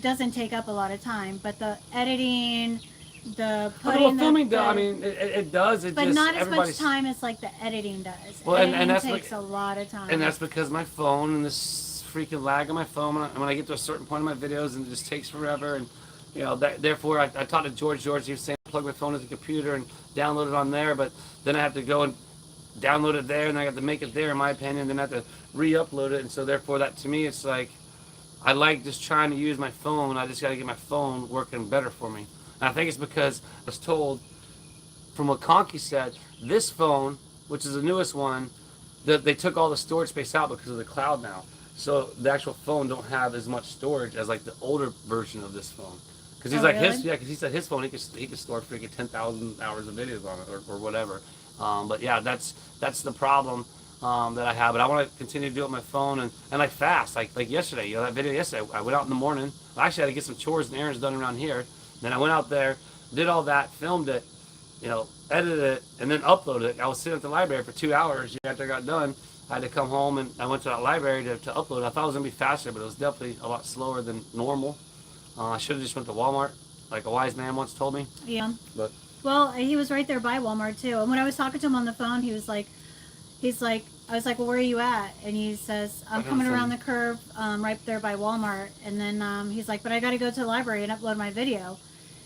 Doesn't take up a lot of time, but the editing, the putting filming does. I mean, it does. But just, not as much time as like the editing does. Well, and that takes a lot of time. And that's because my phone and this freaking lag on my phone. When I get to a certain point in my videos, and it just takes forever. And you know, therefore, I talked to George. He was saying plug my phone into the computer and download it on there. But then I have to go and download it there, and I have to make it there, in my opinion. Then I have to re-upload it, and so therefore, that to me, it's like. I like just trying to use my phone. I just got to get my phone working better for me. And I think it's because I was told from what Conky said, this phone, which is the newest one, that they took all the storage space out because of the cloud now. So the actual phone don't have as much storage as like the older version of this phone. Because he's because he said his phone he could store freaking 10,000 hours of videos on it or whatever. But yeah, that's the problem. That I have, but I want to continue to do it on my phone and like fast, like yesterday. You know, that video yesterday. I went out in the morning. I actually had to get some chores and errands done around here. Then I went out there, did all that, filmed it, you know, edited it, and then uploaded it. I was sitting at the library for 2 hours after I got done. I had to come home and I went to that library to upload. I thought it was gonna be faster, but it was definitely a lot slower than normal. I should have just went to Walmart, like a wise man once told me. Yeah. But well, he was right there by Walmart too. And when I was talking to him on the phone, I was like, I was like, well, where are you at? And he says, I'm coming around the curve right there by Walmart. And then he's like, but I got to go to the library and upload my video.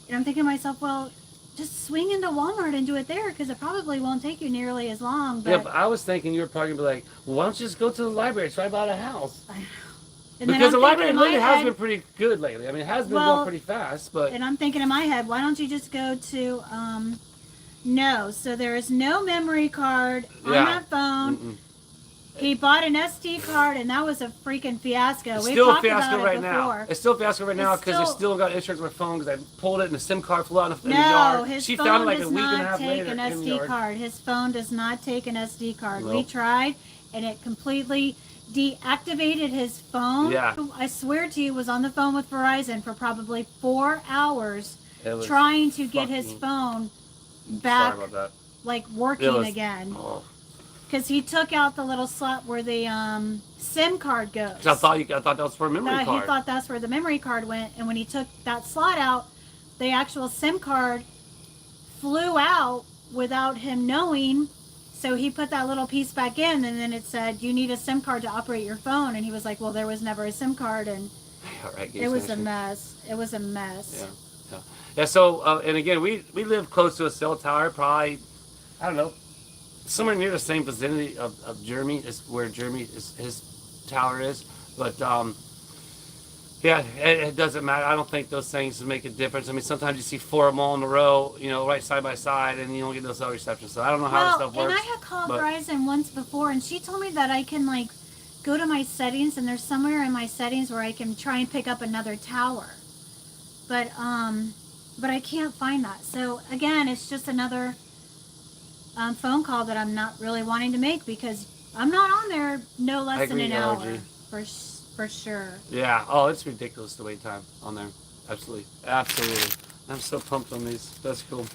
And I'm thinking to myself, well, just swing into Walmart and do it there because it probably won't take you nearly as long. But yeah, but I was thinking you were probably going to be like, well, why don't you just go to the library? It's right by the house. Because the library lately has been pretty good lately. I mean, it has been going pretty fast. But and I'm thinking in my head, why don't you just go to... No, so there is no memory card on that phone. Mm-mm. He bought an SD card, and that was a freaking fiasco. It's We've still a talked fiasco about right it now. before. It's still a fiasco right now because I still got insurance on my phone because I pulled it and the SIM card flew out in the yard. His She phone found it like does a week and a not half take later an in the SD yard. card. His phone does not take an SD card. Nope. We tried, and it completely deactivated his phone. Yeah. I swear to you, was on the phone with Verizon for probably 4 hours trying to get his phone back. Sorry about that. Like working again. Because he took out the little slot where the SIM card goes. I thought that was for a memory card. He thought that's where the memory card went, and when he took that slot out, the actual SIM card flew out without him knowing. So he put that little piece back in, and then it said, "You need a SIM card to operate your phone." And he was like, "Well, there was never a SIM card," and it was a mess. It was a mess. Yeah. So and again, we live close to a cell tower, probably. I don't know, somewhere near the same vicinity of Jeremy is where his tower is. But yeah, it doesn't matter. I don't think those things make a difference. I mean, sometimes you see 4 of them all in a row, you know, right side by side, and you don't get no cell reception. So I don't know how this stuff works. And I had called Verizon once before, and she told me that I can like go to my settings, and there's somewhere in my settings where I can try and pick up another tower. But I can't find that. So again, it's just another phone call that I'm not really wanting to make because I'm not on there no less than an hour for sure. Yeah. Oh, it's ridiculous the wait time on there. Absolutely. Absolutely. I'm so pumped on these. That's cool.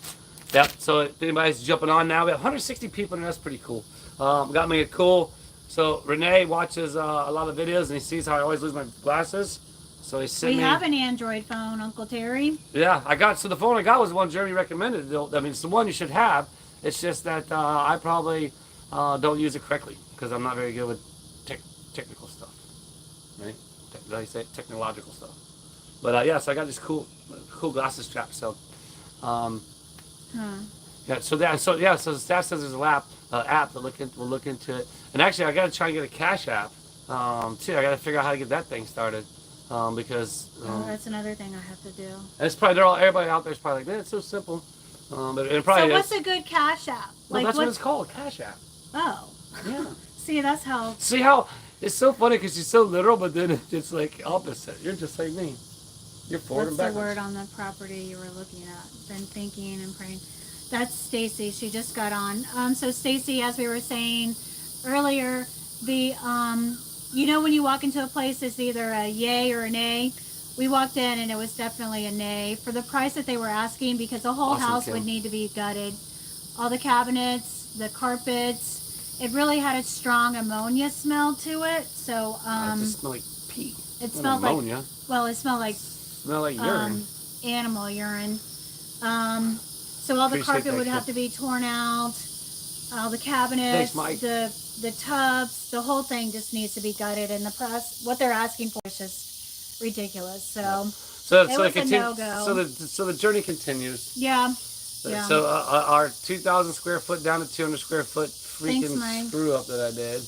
Yep. So if anybody's jumping on now, we have 160 people, and that's pretty cool. Got me a cool. So Renee watches a lot of videos, and he sees how I always lose my glasses. So he sent me. We have an Android phone, Uncle Terry. Yeah, so the phone I got was the one Jeremy recommended. I mean, it's the one you should have. It's just that I probably don't use it correctly because I'm not very good with technical stuff, right? Did I say technological stuff? But yeah, so I got this cool glasses strap. So yeah, so the staff says there's an app that we'll look into it. And actually, I got to try and get a Cash App too. I got to figure out how to get that thing started. Because that's another thing I have to do. It's probably everybody out there is probably like, man, it's so simple. But it probably so what's a good Cash App? Well, that's what it's called, Cash App. Oh. Yeah. See, that's how. See how it's so funny because she's so literal, but then it's like opposite. You're just like me. You're forward and backwards. What's the word on the property you were looking at? Been thinking and praying. That's Stacy. She just got on. So Stacy, as we were saying earlier, the you know when you walk into a place, it's either a yay or a nay. We walked in and it was definitely a nay for the price that they were asking because the whole house would need to be gutted. All the cabinets, the carpets. It really had a strong ammonia smell to it. So it just smelled like pee. It smelled ammonia. It smelled like urine. Animal urine. So all the carpet would have to be torn out. All the cabinets, the tubs, the whole thing just needs to be gutted, and what they're asking for is just ridiculous. So it was a no-go. So the journey continues. Yeah. So our 2,000 square foot down to 200 square foot freaking screw up that I did.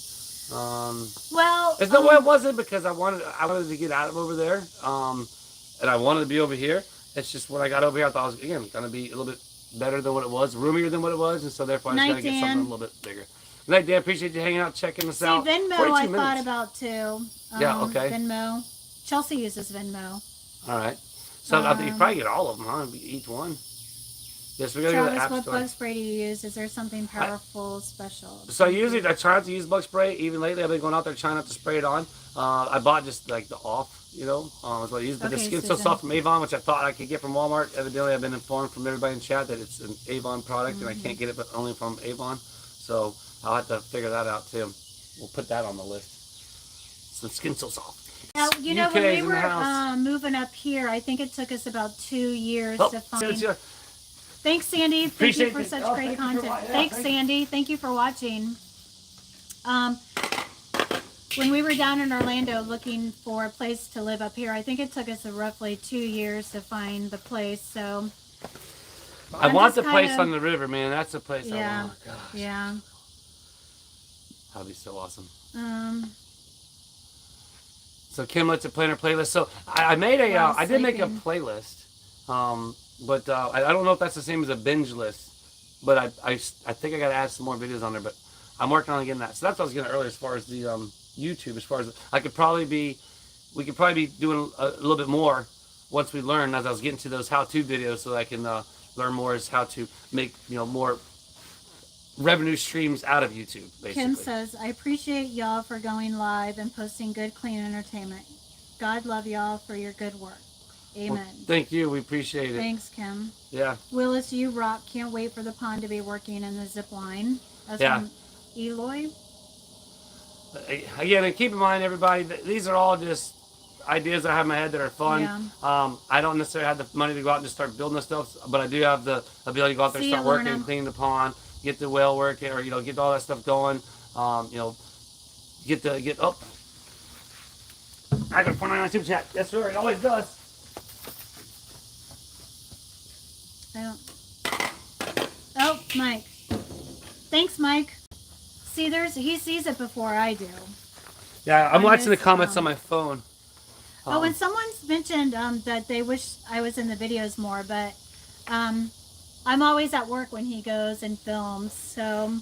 Well, there's no way it wasn't because I wanted to get out of over there, and I wanted to be over here. It's just when I got over here, I thought it was gonna be a little bit better than what it was, roomier than what it was, and so therefore I was gonna get something a little bit bigger. Good night, Dan. Appreciate you hanging out, checking us out. Venmo, I thought about too. Yeah, okay. Venmo. Chelsea uses Venmo. All right. So I think you probably get all of them, huh? Each one. Yes, we gotta go to the app store. What bug spray do you use? Is there something powerful, special? So usually I try not to use bug spray. Even lately, I've been going out there trying not to spray it on. I bought just like the off, is what I use. But the Skin So Soft from Avon, which I thought I could get from Walmart. Evidently, I've been informed from everybody in chat that it's an Avon product, and I can't get it but only from Avon. So I'll have to figure that out too. We'll put that on the list. Some Skin So Soft. Now, when we were moving up here, I think it took us about 2 years to find. Thanks, Sandy. Thank you for such great content. Thanks, Sandy. Thank you for watching. When we were down in Orlando looking for a place to live up here, I think it took us roughly 2 years to find the place. So I want the place on the river, man. That's the place I want. Oh, gosh. Yeah. That'd be so awesome. So Kim lets it play in her playlist. So I made I did make a playlist. But I don't know if that's the same as a binge list. But I think I got to add some more videos on there. But I'm working on getting that. So that's what I was getting earlier as far as the YouTube. As far as we could probably be doing a little bit more once we learn. As I was getting to those how-to videos, so that I can learn more as how to make more revenue streams out of YouTube. Basically. Kim says, I appreciate y'all for going live and posting good, clean entertainment. God love y'all for your good work. Amen. Well, thank you. We appreciate it. Thanks, Kim. Yeah. Willis, you rock. Can't wait for the pond to be working in the zip line. That's from Eloy. Again, and keep in mind, everybody, these are all just ideas I have in my head that are fun. Yeah. I don't necessarily have the money to go out and just start building this stuff, but I do have the ability to go out there and start working, clean the pond, get the well working, or get all that stuff going. Get up. I got 499 super chat. That's right, it always does. Oh, Mike. Thanks, Mike. See, he sees it before I do. Yeah, I'm watching the comments on my phone. And someone's mentioned that they wish I was in the videos more, but I'm always at work when he goes and films, so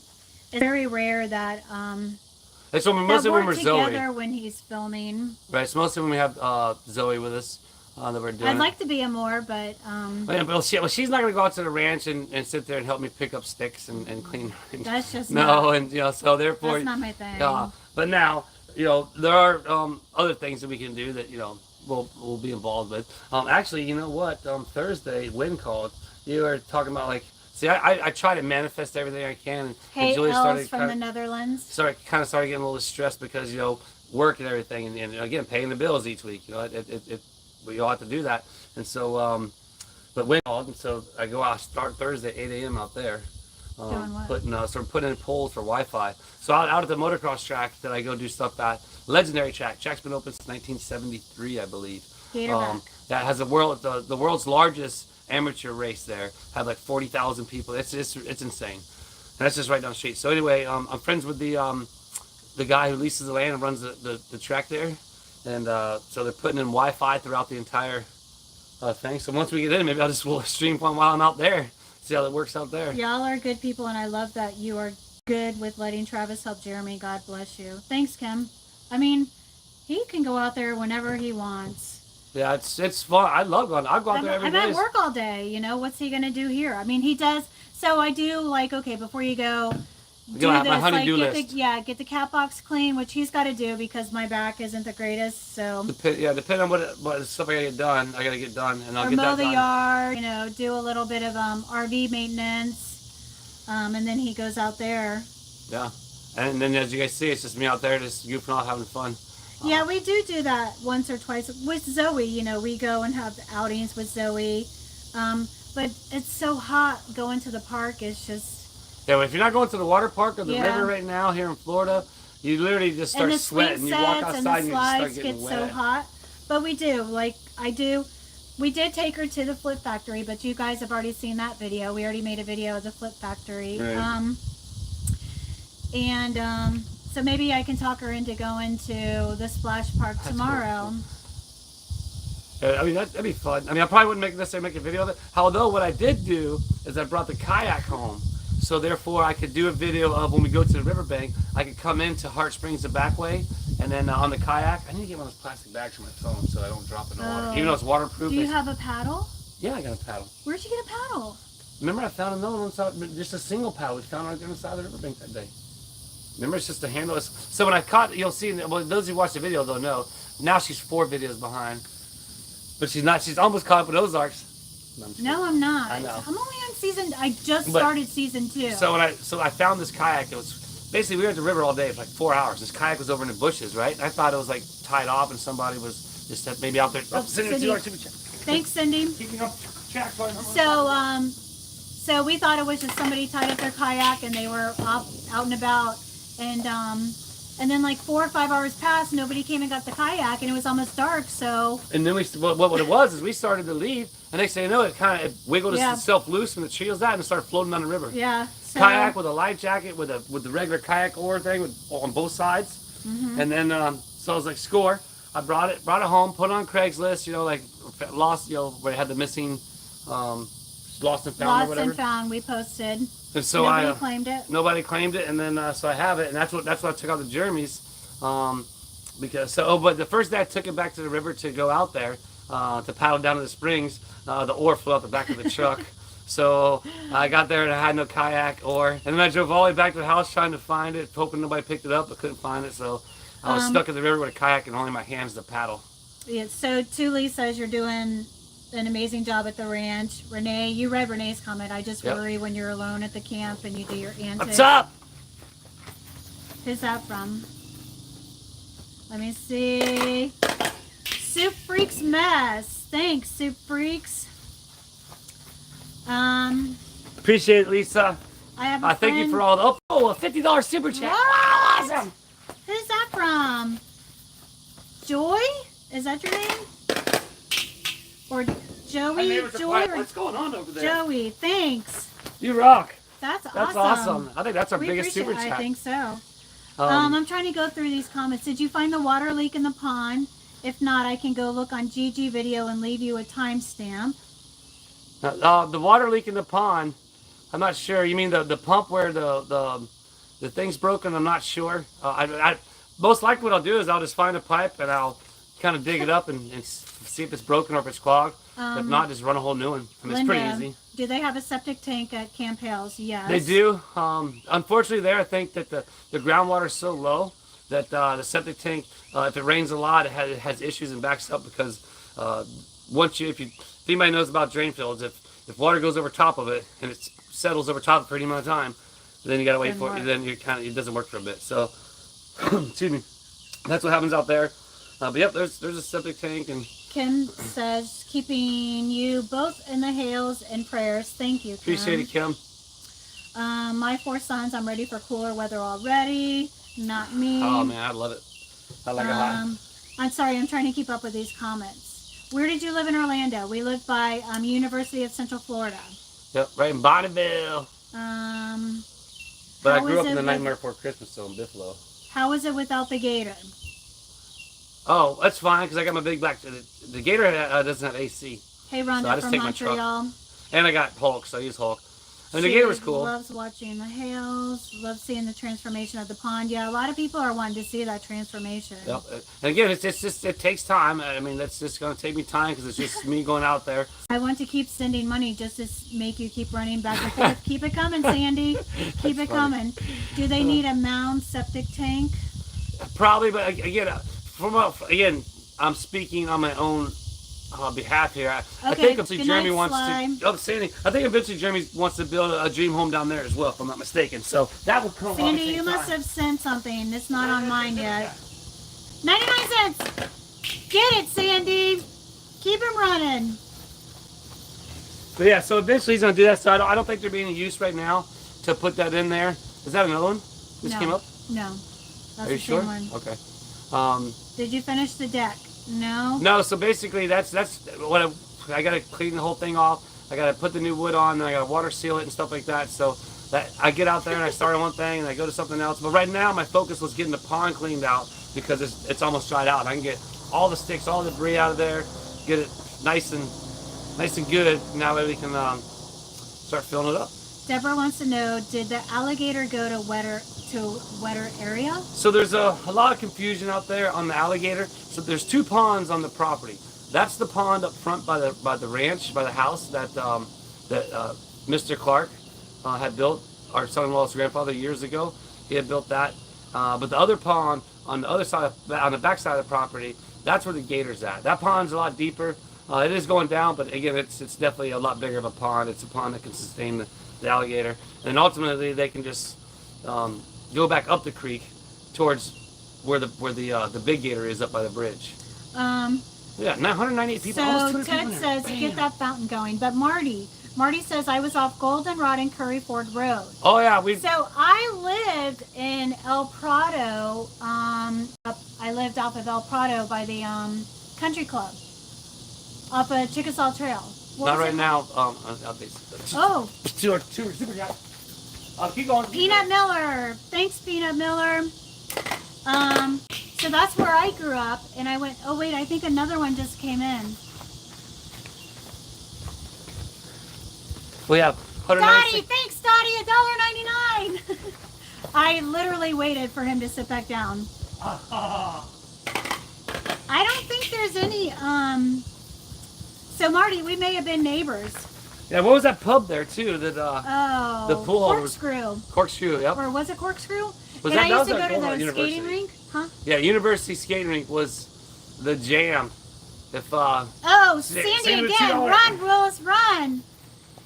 it's very rare that It's when that mostly when work we're Zoe. together when he's filming. Right, it's mostly when we have Zoe with us that we're doing I'd it. like to be a more, but Yeah, well, she's not gonna go out to the ranch and sit there and help me pick up sticks and clean. that's just no, not, and so therefore, that's not my thing. but now there are other things that we can do that we'll be involved with. Actually, you know what? Thursday, Wynn called. You were talking about like. See, I try to manifest everything I can. And Hey, Julie Els from the Netherlands. Started getting a little stressed because work and everything, and again paying the bills each week. We all have to do that, and so but Wynn called, and so I go out start Thursday at 8 a.m. out there. Doing what? Putting in poles for Wi-Fi. So out at the motocross track that I go do stuff at, legendary track. Track's been open since 1973, I believe. Gatorback. That has the world's largest amateur race there. Had like 40,000 people. It's insane. And that's just right down the street. So anyway, I'm friends with the guy who leases the land and runs the track there, and so they're putting in Wi-Fi throughout the entire thing. So once we get in, maybe we'll stream one while I'm out there. See how it works out there. Y'all are good people, and I love that you are good with letting Travis help Jeremy. God bless you. Thanks, Kim. I mean, he can go out there whenever he wants. Yeah, it's fun. I love going. I go out there every day. I'm at work all day. What's he gonna do here? I mean, he does. So I do okay. Before you go, do my this. honey-do list. Get the cat box clean, which he's got to do because my back isn't the greatest. So depending on what stuff I gotta get done, and I'll get mow that the done. yard. Do a little bit of RV maintenance, and then he goes out there. Yeah, and then as you guys see, it's just me out there just goofing off, having fun. Yeah, we do that once or twice with Zoe. We go and have outings with Zoe, but it's so hot going to the park. It's just yeah. Well, if you're not going to the water park or the river right now here in Florida, you literally just start sweating. You walk outside and you just start getting wet. So hot, but we do We did take her to the Flip Factory, but you guys have already seen that video. We already made a video of the Flip Factory, right. So maybe I can talk her into going to the splash park tomorrow. Cool. I mean, that'd be fun. I mean, I probably wouldn't necessarily make a video of it. Although, what I did do is I brought the kayak home. So therefore, I could do a video of when we go to the riverbank. I could come into Heart Springs the back way, and then on the kayak, I need to get one of those plastic bags for my phone so I don't drop it in the water. Even though it's waterproof. Do you have a paddle? Yeah, I got a paddle. Where'd you get a paddle? Remember, I found another one, just a single paddle we found right there on the side of the riverbank that day. Remember, it's just a handle. So when I caught, you'll see, well, those who watch the video, they'll know. Now she's 4 videos behind. But she's not, she's almost caught up with Ozarks. No, I'm not. I know. I'm only on I just started season 2. So I found this kayak. It was, basically we were at the river all day for like 4 hours. This kayak was over in the bushes, right? And I thought it was like tied off and somebody was just maybe out there. Cindy. Thanks, Cindy. Keeping up track. So we thought it was just somebody tied up their kayak and they were out and about. And then like 4 or 5 hours passed, nobody came and got the kayak, and it was almost dark. So and then what it was is we started to leave, and next thing you know, it kind of wiggled itself loose from the tree was at and started floating down the river. Yeah. So, kayak with a life jacket with the regular kayak oar thing on both sides, and then so I was like, score. I brought it home, put it on Craigslist, like lost, where it had the missing, lost and found or whatever. Lost and found. We posted. And so nobody claimed it. Nobody claimed it, and then so I have it, and that's what I took out to Jeremy's, but the first day I took it back to the river to go out there to paddle down to the springs, the oar flew out the back of the truck. So I got there and I had no kayak oar, and then I drove all the way back to the house trying to find it, hoping nobody picked it up, but couldn't find it. So I was stuck in the river with a kayak and only my hands to paddle. Yeah. So Tuli says you're doing an amazing job at the ranch. Renee, you read Renee's comment. I just worry when you're alone at the camp and you do your antics. What's up? Who's that from? Let me see. Soup Freaks Mess. Thanks, Soup Freaks. Appreciate it, Lisa. I have a thank you for all the a $50 super chat. Wow, awesome. Who's that from? Joy? Is that your name? Or Joey? Joy? What's going on over there? Joey, thanks. You rock. That's awesome. I think that's our biggest super chat. I think so. I'm trying to go through these comments. Did you find the water leak in the pond? If not, I can go look on GG video and leave you a timestamp. The water leak in the pond, I'm not sure. You mean the pump where the The thing's broken. I'm not sure. Most likely what I'll do is I'll just find a pipe and I'll kind of dig it up and see if it's broken or if it's clogged. If not, just run a whole new one. I mean, Linda, it's pretty easy. Do they have a septic tank at Camp Hales? Yes. They do. Unfortunately, there I think that the groundwater is so low that the septic tank, if it rains a lot, it has issues and backs up because if anybody knows about drain fields, if water goes over top of it and it settles over top for any amount of time, then you gotta wait for it. Then it doesn't work for a bit. So, excuse me. That's what happens out there. But yep, there's a septic tank. And Kim says, keeping you both in the Hales in prayers. Thank you, Kim. Appreciate it, Kim. My 4 sons, I'm ready for cooler weather already. Not me. Oh man, I love it. I like it hot. I'm sorry, I'm trying to keep up with these comments. Where did you live in Orlando? We lived by University of Central Florida. Yep, right in Bonneville. But I grew up in the Nightmare Before Christmas, so in Buffalo. How is it without the gator? Oh, that's fine because I got my big black. The gator doesn't have AC. Hey, Rhonda from Montreal. And I got Hulk, so I use Hulk. And the gator was cool. Loves watching the Hales. Loves seeing the transformation of the pond. Yeah, a lot of people are wanting to see that transformation. Yep. And again, it takes time. I mean, that's just going to take me time because it's just me going out there. I want to keep sending money just to make you keep running back and forth. Keep it coming, Sandy. Keep it coming. Do they need a mound septic tank? Probably, but again, I'm speaking on my own behalf here. I think eventually Jeremy wants to. Oh, Sandy. I think eventually Jeremy wants to build a dream home down there as well, if I'm not mistaken. So that will come. Sandy, you must have sent something. It's not on mine yet. 99 cents. Get it, Sandy. Keep him running. But yeah, so eventually he's gonna do that. So I don't think there'd be any use right now to put that in there. Is that another one? This came up? No. That's Are you sure? One. Okay. Did you finish the deck? No. No. So basically, that's what I gotta clean the whole thing off. I gotta put the new wood on, and I gotta water seal it and stuff like that. So that I get out there and I start on one thing and I go to something else. But right now, my focus was getting the pond cleaned out because it's almost dried out. I can get all the sticks, all the debris out of there, get it nice and good. Now we can start filling it up. Deborah wants to know: did the alligator go to wetter area? So there's a lot of confusion out there on the alligator. So there's 2 ponds on the property. That's the pond up front by the ranch, by the house that Mr. Clark had built. Our son-in-law's grandfather years ago. He had built that. But the other pond on the other side, on the back side of the property, that's where the gator's at. That pond's a lot deeper. It is going down, but again, it's definitely a lot bigger of a pond. It's a pond that can sustain the alligator, and ultimately they can just go back up the creek towards where the big gator is up by the bridge. Yeah, 198 people. So Ted says get that fountain going, but Marty says I was off Goldenrod and Curry Ford Road. Oh yeah, So I lived in El Prado. I lived off of El Prado by the country club, off of Chickasaw Trail. Not right now. Oh. Super guy. Keep going. Peanut Miller. Thanks, Peanut Miller. So that's where I grew up, and I went, oh wait, I think another one just came in. We have Dottie, thanks Dottie, $1.99. I literally waited for him to sit back down. I don't think there's any, so Marty, we may have been neighbors. Yeah, what was that pub there too? That the pool Corkscrew. Corkscrew, yep. Or was it Corkscrew? Was and that, I used to go to the skating rink, huh? Yeah, University skating rink was the jam. If Sandy again, run, Willis, run!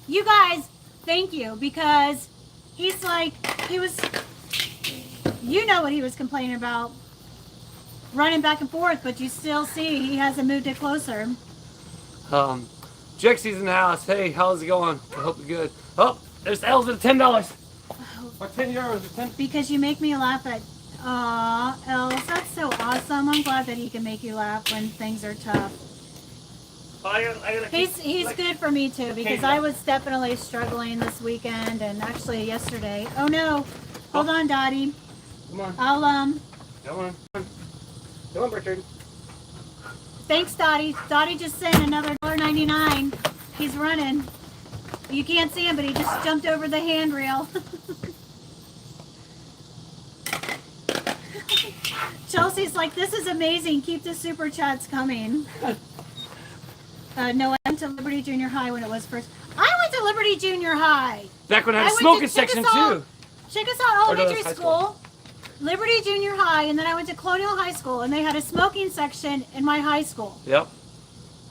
You guys, thank you, because he's like, you know what he was complaining about, running back and forth, but you still see he hasn't moved it closer. Jexie's in the house. Hey, how's it going? I hope you're good. Oh, there's L's with $10. Or 10 euros or 10. Because you make me laugh at, Els, that's so awesome. I'm glad that he can make you laugh when things are tough. He's good for me too, because I was definitely struggling this weekend and actually yesterday. Oh no, hold on, Dottie. Come on. Come on, Richard. Thanks, Dottie. Dottie just sent another $1.99. He's running. You can't see him, but he just jumped over the handrail. Chelsea's like, this is amazing. Keep the super chats coming. No, I went to Liberty Junior High when it was first. I went to Liberty Junior High. Back when I had a smoking section too. Chickasaw Elementary School, Liberty Junior High, and then I went to Colonial High School, and they had a smoking section in my high school. Yep.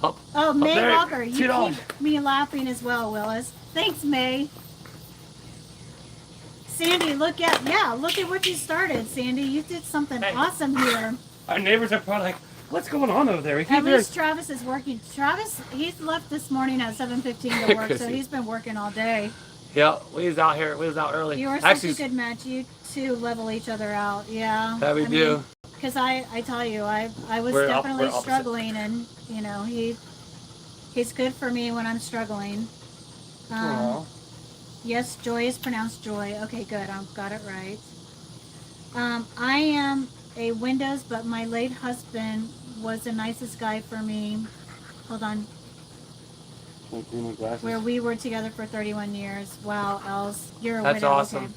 Oh, May there, Walker, you $2. keep me laughing as well, Willis. Thanks, May. Sandy, look at what you started, Sandy. You did something awesome here. Our neighbors are probably like, what's going on over there? At least Travis is working. Travis, he's left this morning at 7:15 to work, so he's been working all day. Yeah, we was out here. We was out early. You are such a good match. You two level each other out. Yeah. That we do. Because I tell you, I was definitely struggling, and you know he's good for me when I'm struggling. Yes, Joy is pronounced Joy. Okay, good. I've got it right. I am a Windows, but my late husband was the nicest guy for me. Hold on. Where we were together for 31 years. Wow, Els, you're a widow. That's awesome. Okay.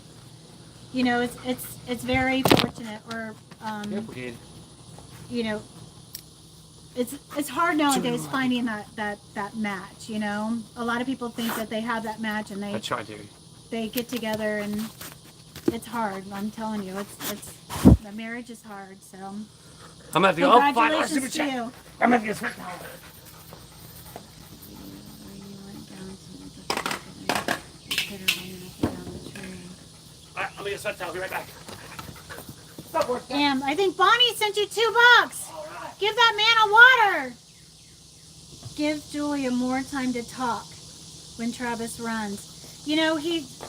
You know, it's very fortunate, or you know, it's hard nowadays finding that match. You know, a lot of people think that they have that match, and they get together, and it's hard. I'm telling you, it's the marriage is hard. So I'm gonna have to go. Congratulations to you. I'm gonna get sweat. Alright, I'm gonna get sweat towel. I'll be right back. I think Bonnie sent you $2. Right. Give that man a water. Give Julia more time to talk when Travis runs. You know,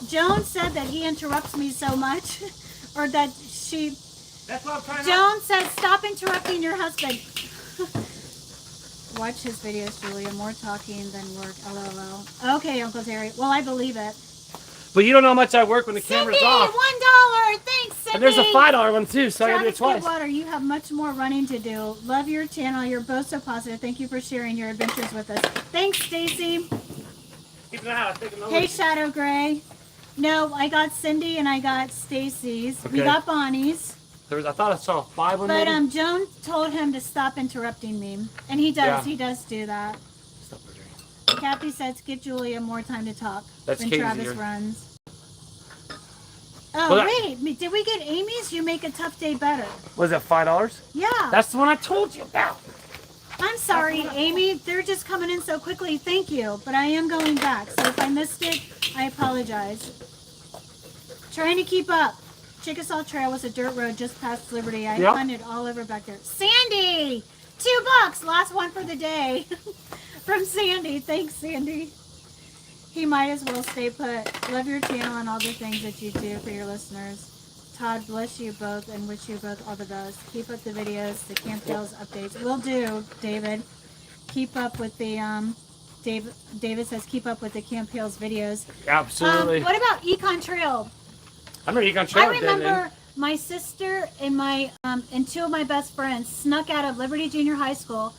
Joan said that he interrupts me so much, or that she. That's what I'm trying Joan said, "Stop interrupting your husband." Watch his videos, Julia. More talking than work. LOL. Okay, Uncle Terry. Well, I believe it. But you don't know how much I work when the camera's off. $1. Thanks, Cindy. And there's a $5 one too, so I gotta do it twice. Water, you have much more running to do. Love your channel. You're both so positive. Thank you for sharing your adventures with us. Thanks, Stacy. Keep an eye out. Hey, Shadow Gray. No, I got Cindy and I got Stacy's. Okay. We got Bonnie's. I thought I saw a 5 one. But Joan told him to stop interrupting me, and he does. Yeah. He does do that. Kathy says, "Give Julia more time to talk." That's when Katie's Travis here. runs. Oh, wait. Did we get Amy's? You make a tough day better. Was it $5? Yeah. That's the one I told you about. I'm sorry, Amy. They're just coming in so quickly. Thank you. But I am going back. So if I missed it, I apologize. Trying to keep up. Chickasaw Trail was a dirt road just past Liberty. I hunted all over back there. Sandy! $2. Last one for the day. From Sandy. Thanks, Sandy. He might as well stay put. Love your channel and all the things that you do for your listeners. Todd, bless you both and wish you both all the best. Keep up the videos, the Camp Hales updates. Will do, David. Keep up with the, David says keep up with the Camp Hales videos. Absolutely. What about Econ Trail? I remember Econ Trail. I remember my sister and and 2 of my best friends snuck out of Liberty Junior High School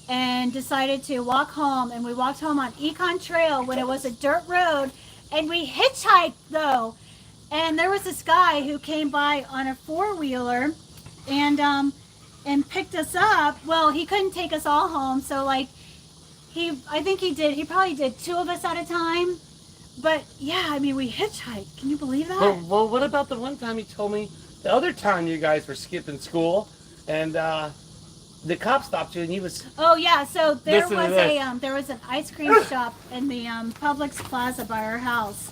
and decided to walk home, and we walked home on Econ Trail when it was a dirt road, and we hitchhiked though, and there was this guy who came by on a 4-wheeler and picked us up. Well, he couldn't take us all home, so like he probably did 2 of us at a time. But yeah, I mean, we hitchhiked. Can you believe that? Well, what about the one time you told me the other time you guys were skipping school and the cop stopped you and he was. Oh yeah, so there was an ice cream shop in the Publix Plaza by our house,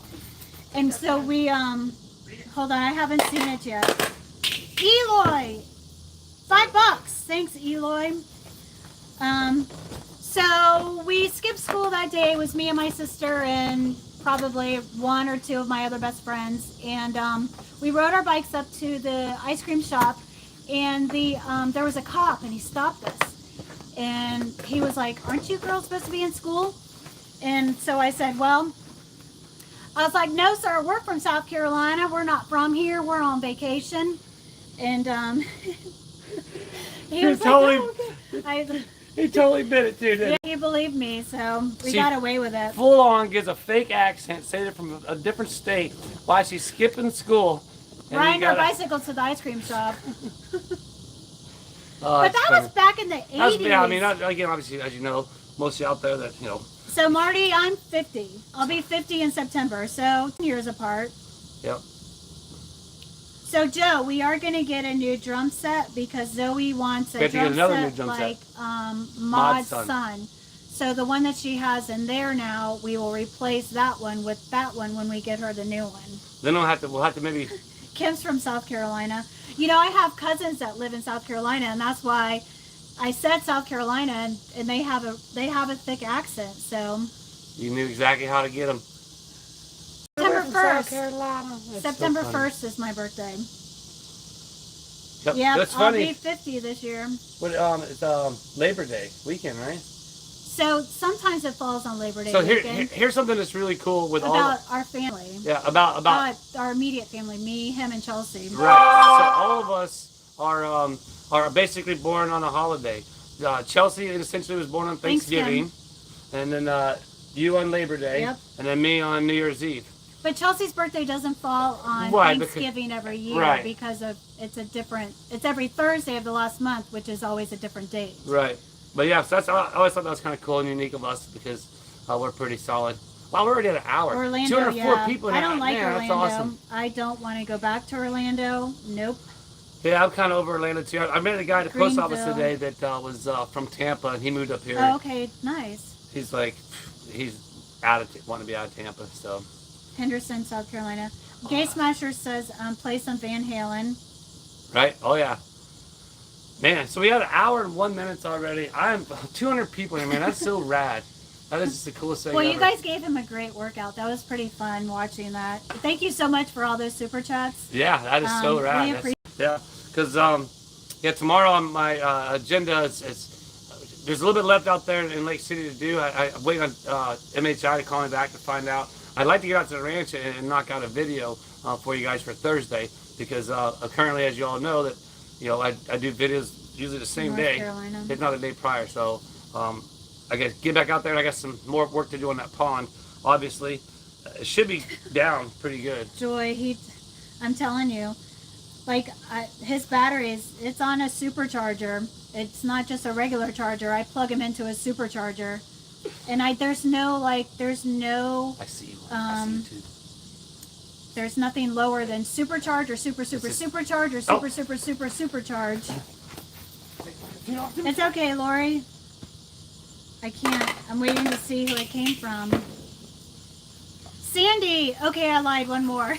and so we hold on, I haven't seen it yet. Eloy, $5. Thanks, Eloy. So we skipped school that day. It was me and my sister and probably 1 or 2 of my other best friends, and we rode our bikes up to the ice cream shop, and there was a cop, and he stopped us, and he was like, "Aren't you girls supposed to be in school?" And so I said, "Well," I was like, "No, sir, we're from South Carolina. We're not from here. We're on vacation." And he was totally, like, "Oh, okay." He totally bit it too, didn't he? Yeah, he believed me, so we got away with it. Full on gives a fake accent, saying it from a different state while she's skipping school. Riding her bicycle to the ice cream shop. But that was back in the 80s. Yeah, I mean, again, obviously, as you know, most of you out there that, you know. So, Marty, I'm 50. I'll be 50 in September, so 10 years apart. Yep. So, Joe, we are going to get a new drum set because Zoe wants a drum set like Maud's son. So, the one that she has in there now, we will replace that one with that one when we get her the new one. Then we'll have to maybe... Kim's from South Carolina. You know, I have cousins that live in South Carolina, and that's why I said South Carolina, and they have a thick accent, so... You knew exactly how to get them. September 1st. September 1st is my birthday. Yep, yeah, that's I'll funny. be 50 this year. What? It's Labor Day weekend, right? So sometimes it falls on Labor Day weekend. So here's something that's really cool with about our family. Yeah, about our immediate family, me, him, and Chelsea. Right. So all of us are basically born on a holiday. Chelsea essentially was born on Thanksgiving, and then you on Labor Day, and then me on New Year's Eve. But Chelsea's birthday doesn't fall on Thanksgiving every year because of it's every Thursday of the last month, which is always a different date. Right. But yeah, so I always thought that was kind of cool and unique of us because we're pretty solid. Wow, we're already at an hour. Orlando, 204 people in I don't like Orlando. That's awesome. I don't want to go back to Orlando. Nope. Yeah, I'm kind of over Orlando too. I met a guy at the post office today that was from Tampa, and he moved up here. Oh, okay, nice. He's wanting to be out of Tampa, so. Henderson, South Carolina. Gay Smasher says, play some Van Halen. Right? Oh, yeah. Man, so we had an hour and 1 minute already. I'm 200 people here, man. That's so rad. That is just the coolest thing Well, ever. you guys gave him a great workout. That was pretty fun watching that. Thank you so much for all those super chats. Yeah, that is so rad. Yeah, because tomorrow on my agenda is there's a little bit left out there in Lake City to do. I'm waiting on MHI to call me back to find out. I'd like to get out to the ranch and knock out a video for you guys for Thursday because currently, as you all know, that I do videos usually the same day, if not the day prior. So I guess get back out there and I got some more work to do on that pond. Obviously, it should be down pretty good. Joy, I'm telling you, like his batteries, it's on a supercharger. It's not just a regular charger. I plug him into a supercharger. And there's no I see you. I see you too. There's nothing lower than supercharge or supercharge or supercharge. It's okay, Lori. I can't. I'm waiting to see who it came from. Sandy. Okay, I lied. One more.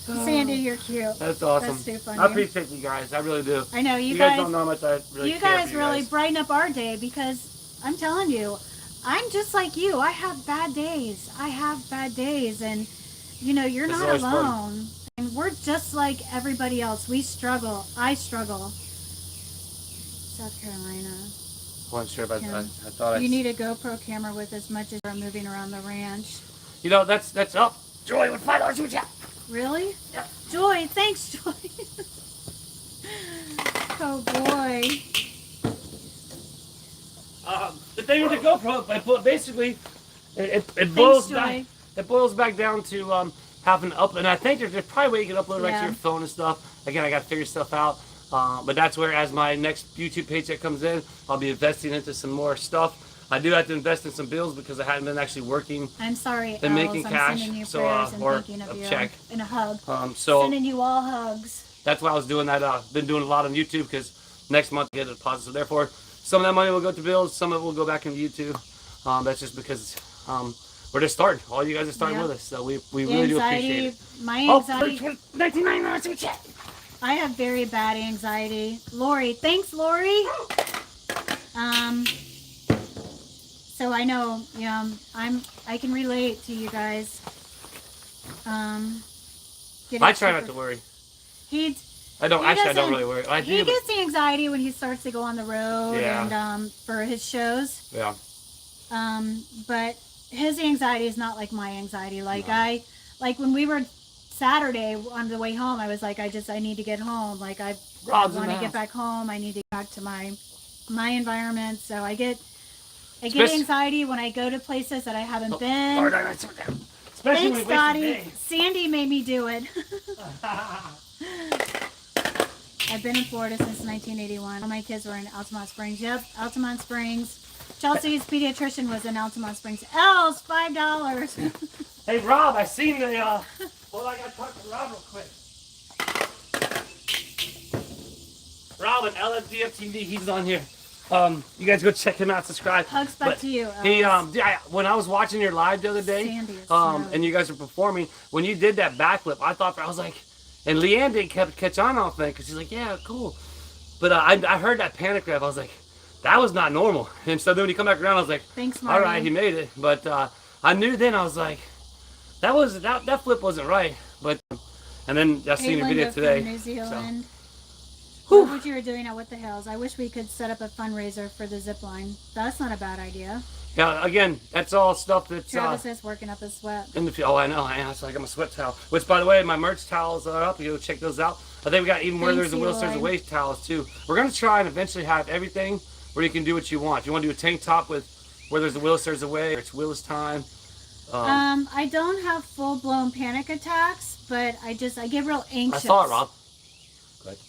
Sandy, you're cute. That's awesome. That's too funny. I appreciate you guys. I really do. I know you guys don't know how much I really You guys really brighten up our day because I'm telling you, I'm just like you. I have bad days. And you're not alone. Fun. And we're just like everybody else. We struggle. I struggle. South Carolina. I wasn't sure about that. I thought you need a GoPro camera with as much as we're moving around the ranch. That's up. Joy with $5 super chat. Really? Yeah. Joy, thanks, Joy. Oh boy. The thing with the GoPro, basically, it boils back. It boils back down to having to upload. And I think there's probably a way you can upload right to your phone and stuff. Again, I got to figure stuff out. But that's where, as my next YouTube paycheck comes in, I'll be investing into some more stuff. I do have to invest in some bills because I haven't been actually working. I'm sorry, and making cash. Sending you so or thinking of you check and a hug. So sending you all hugs. That's why I was doing that. Been doing a lot on YouTube because next month I get a deposit. So therefore, some of that money will go to bills. Some of it will go back into YouTube. That's just because we're just starting. All you guys are starting with us, so we really do appreciate it. My anxiety. $19.99 I have very bad anxiety. Lori, thanks, Lori. So I know, I can relate to you guys. I try not to worry. I don't really worry. He gets the anxiety when he starts to go on the road and for his shows. Yeah. But his anxiety is not like my anxiety. Like when we were Saturday on the way home, I was like, I need to get home. Like I want to get back home. I need to get back to my environment. So I get anxiety when I go to places that I haven't been. Thanks, Dottie. Sandy made me do it. I've been in Florida since 1981. All my kids were in Altamont Springs. Yep, Altamont Springs. Chelsea's pediatrician was in Altamont Springs. L's $5. Hey Rob, I seen the well, I gotta talk to Rob real quick. Rob and LFDFTV, he's on here. You guys go check him out, subscribe. Hugs back to you. He when I was watching your live the other day, and you guys were performing, when you did that backflip, I was like, and Leanne didn't catch on off that because she's like, yeah, cool. But I heard that panic grab, I was like, that was not normal. And so then when you come back around, I was like, thanks, Marty. All right, he made it. But I knew then, I was like, that flip wasn't right. But and then I seen your video today. New Zealand. So. What you were doing at What the Hales. I wish we could set up a fundraiser for the zip line. That's not a bad idea. Yeah, again, that's all stuff that's Travis is working up his sweat. In the I know. It's like I'm a sweat towel. Which, by the way, my merch towels are up. You go check those out. I think we got even where there's a Willis, there's a waist towels too. We're gonna try and eventually have everything where you can do what you want. If you want to do a tank top with where there's a Willis, there's a way. Or it's Willis time. I don't have full-blown panic attacks, but I get real anxious. I saw it, Rob.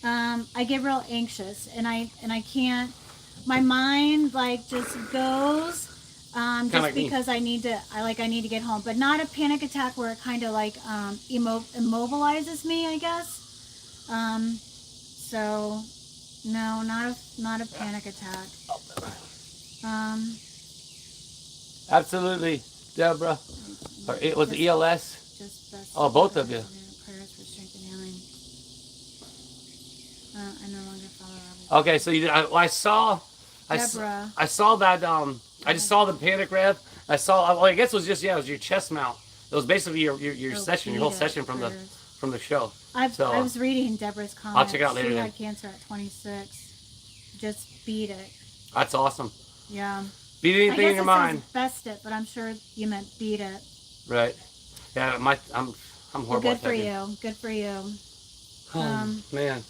I get real anxious, and I can't. My mind just goes just because I need to get home, but not a panic attack where it kind of immobilizes me, I guess. So no, not a panic attack. Absolutely, Deborah. Or it was ELS. Oh, both of you. I no longer follow. Okay, so I saw that. I just saw the panic rev. I guess it was just it was your chest mount. It was basically your session, your whole session from the show. I was reading Deborah's comments. I'll check it out later. She had cancer at 26. Just beat it. That's awesome. Yeah. Beat anything in your mind. Best it, but I'm sure you meant beat it. Right. Yeah. I'm horrible. Well, good for you. Good for you. Man.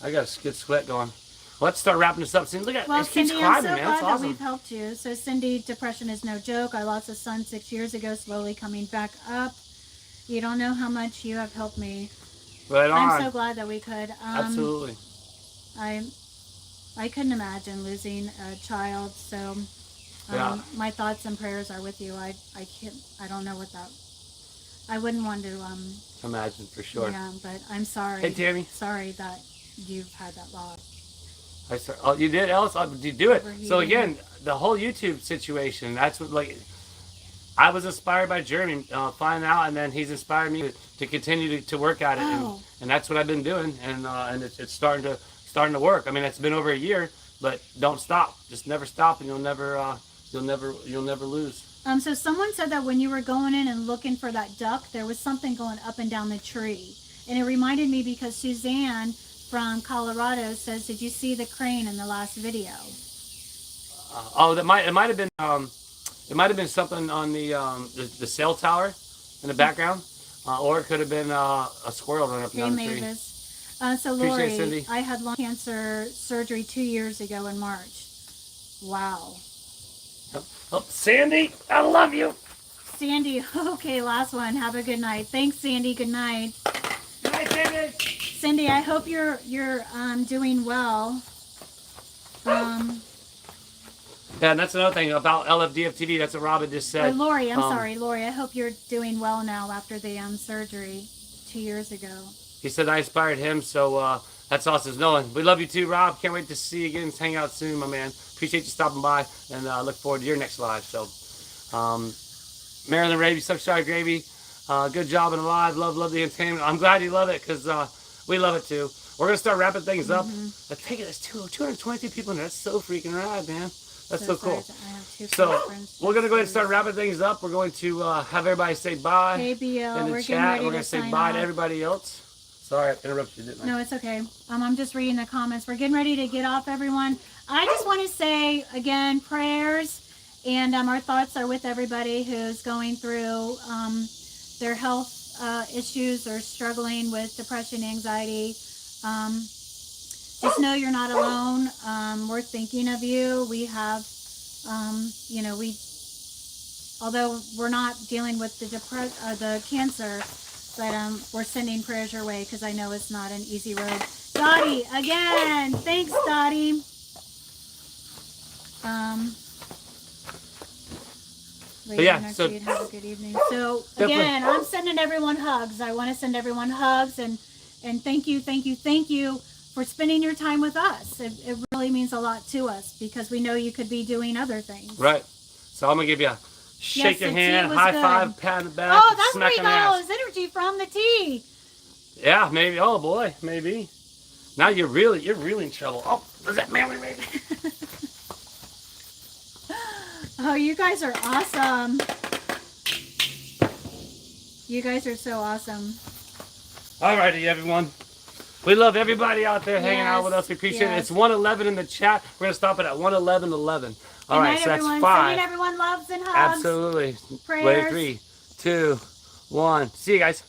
I got a good sweat going. Let's start wrapping this up. Cindy, look at it keeps Cindy, climbing, I'm so man. glad That's awesome. that we've helped you. So, Cindy, depression is no joke. I lost a son 6 years ago, slowly coming back up. You don't know how much you have helped me. Right on. I'm so glad that we could. Absolutely. I couldn't imagine losing a child. So, my thoughts and prayers are with you. I don't know what that. I wouldn't want to imagine for sure. Yeah, but I'm sorry. Hey, Tammy. Sorry that you've had that loss. Oh, you did, Alice? Oh, did you do it? So again, the whole YouTube situation, that's what, I was inspired by Jeremy finding out, and then he's inspired me to continue to work at it, and that's what I've been doing, and it's starting to work. I mean, it's been over a year, but don't stop. Just never stop, and you'll never lose. So someone said that when you were going in and looking for that duck, there was something going up and down the tree. And it reminded me because Suzanne from Colorado says, "Did you see the crane in the last video?" It might have been something on the cell tower in the background, or it could have been a squirrel running up and down the tree. Mavis. So Lori, I had lung cancer surgery 2 years ago in March. Wow. Oh, Sandy, I love you. Sandy, okay, last one. Have a good night. Thanks, Sandy. Good night. Good night, Sandy. Cindy, I hope you're doing well. Yeah, and that's another thing about LFDFTV. That's what Robin just said. Lori, I'm sorry, Lori. I hope you're doing well now after the surgery 2 years ago. He said I inspired him, so that's awesome. Nolan, we love you too, Rob. Can't wait to see you again. Hang out soon, my man. Appreciate you stopping by, and look forward to your next live. So, Marilyn Raby, Substar Gravy, good job in the live. Love the entertainment. I'm glad you love it because we love it too. We're gonna start wrapping things up. Let's take it. There's 223 people in there. That's so freaking rad, man. That's so cool. So we're gonna go ahead and start wrapping things up. We're going to have everybody say bye in the chat. We're gonna say bye to everybody else. Sorry, I interrupted you, didn't I? No, it's okay. I'm just reading the comments. We're getting ready to get off, everyone. I just want to say, again, prayers, and our thoughts are with everybody who's going through their health issues or struggling with depression, anxiety. Just know you're not alone. We're thinking of you. We have, although we're not dealing with the cancer, But we're sending prayers your way because I know it's not an easy road. Dottie, again. Thanks, Dottie. Yeah, so have a good evening. So again, I'm sending everyone hugs. I want to send everyone hugs and thank you for spending your time with us. It really means a lot to us because we know you could be doing other things. Right. So I'm gonna give you a shake your hand, high five, pat on the back. Oh, that's where he got all his energy from, the tea. Yeah, maybe. Oh boy, maybe. Now you're really in trouble. Oh, was that manly baby? Oh, you guys are awesome. You guys are so awesome. Alrighty, everyone. We love everybody out there hanging out with us. We appreciate it. It's 1:11 in the chat. We're gonna stop it at 1:11:11. All right, so that's 5. Sending everyone loves and hugs. Absolutely. Prayers. Wait, 3, 2, 1. See you guys.